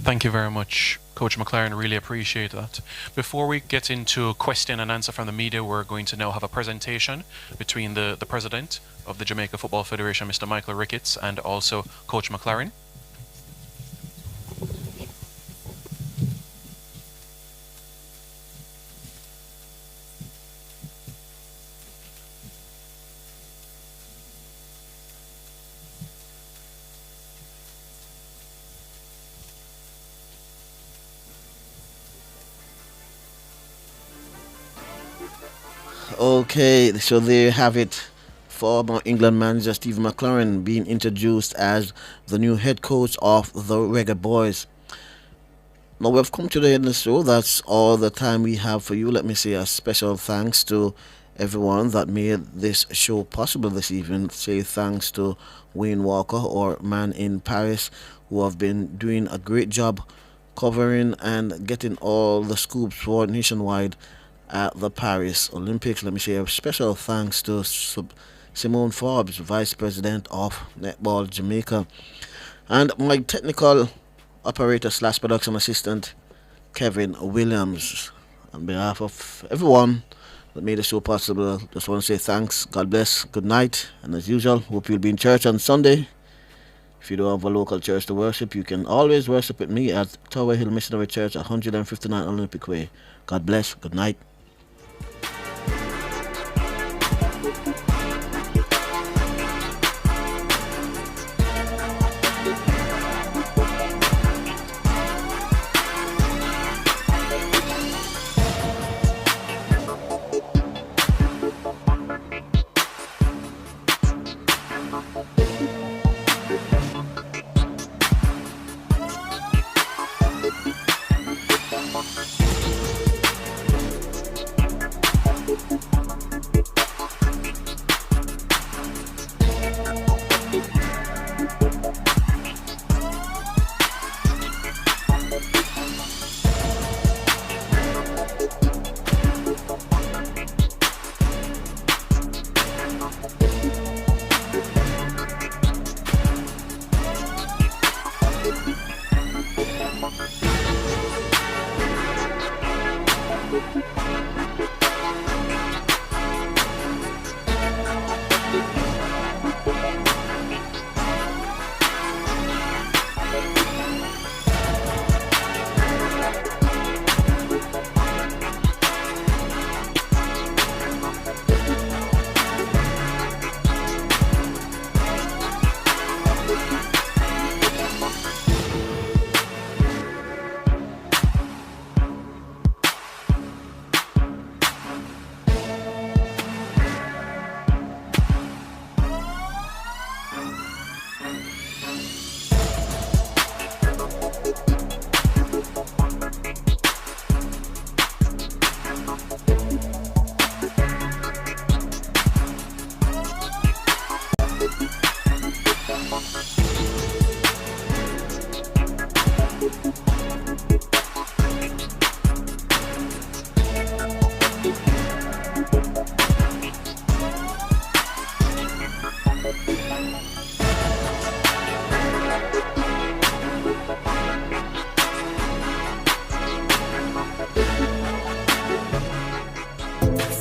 Speaker 5: Thank you very much, Coach McLaren. Really appreciate that. Before we get into question and answer from the media, we're going to now have a presentation between the president of the Jamaica Football Federation, Mr. Michael Ricketts, and also Coach McLaren.
Speaker 3: Okay, so there you have it. Former England manager Stephen McLaren being introduced as the new head coach of the Reggae Boys. Now we've come to the end of the show. That's all the time we have for you. Let me say a special thanks to everyone that made this show possible this evening. Say thanks to Wayne Walker, or Man in Paris, who have been doing a great job covering and getting all the scoops for nationwide at the Paris Olympics. Let me say a special thanks to Simone Forbes, Vice President of Netball Jamaica, and my technical operator / production assistant, Kevin Williams. On behalf of everyone that made the show possible, just want to say thanks, God bless, good night, and as usual, hope you'll be in church on Sunday. If you don't have a local church to worship, you can always worship with me at Tower Hill Missionary Church, 159 Olympic Way. God bless, good night.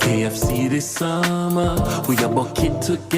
Speaker 16: KFC this summer, we a bucket together.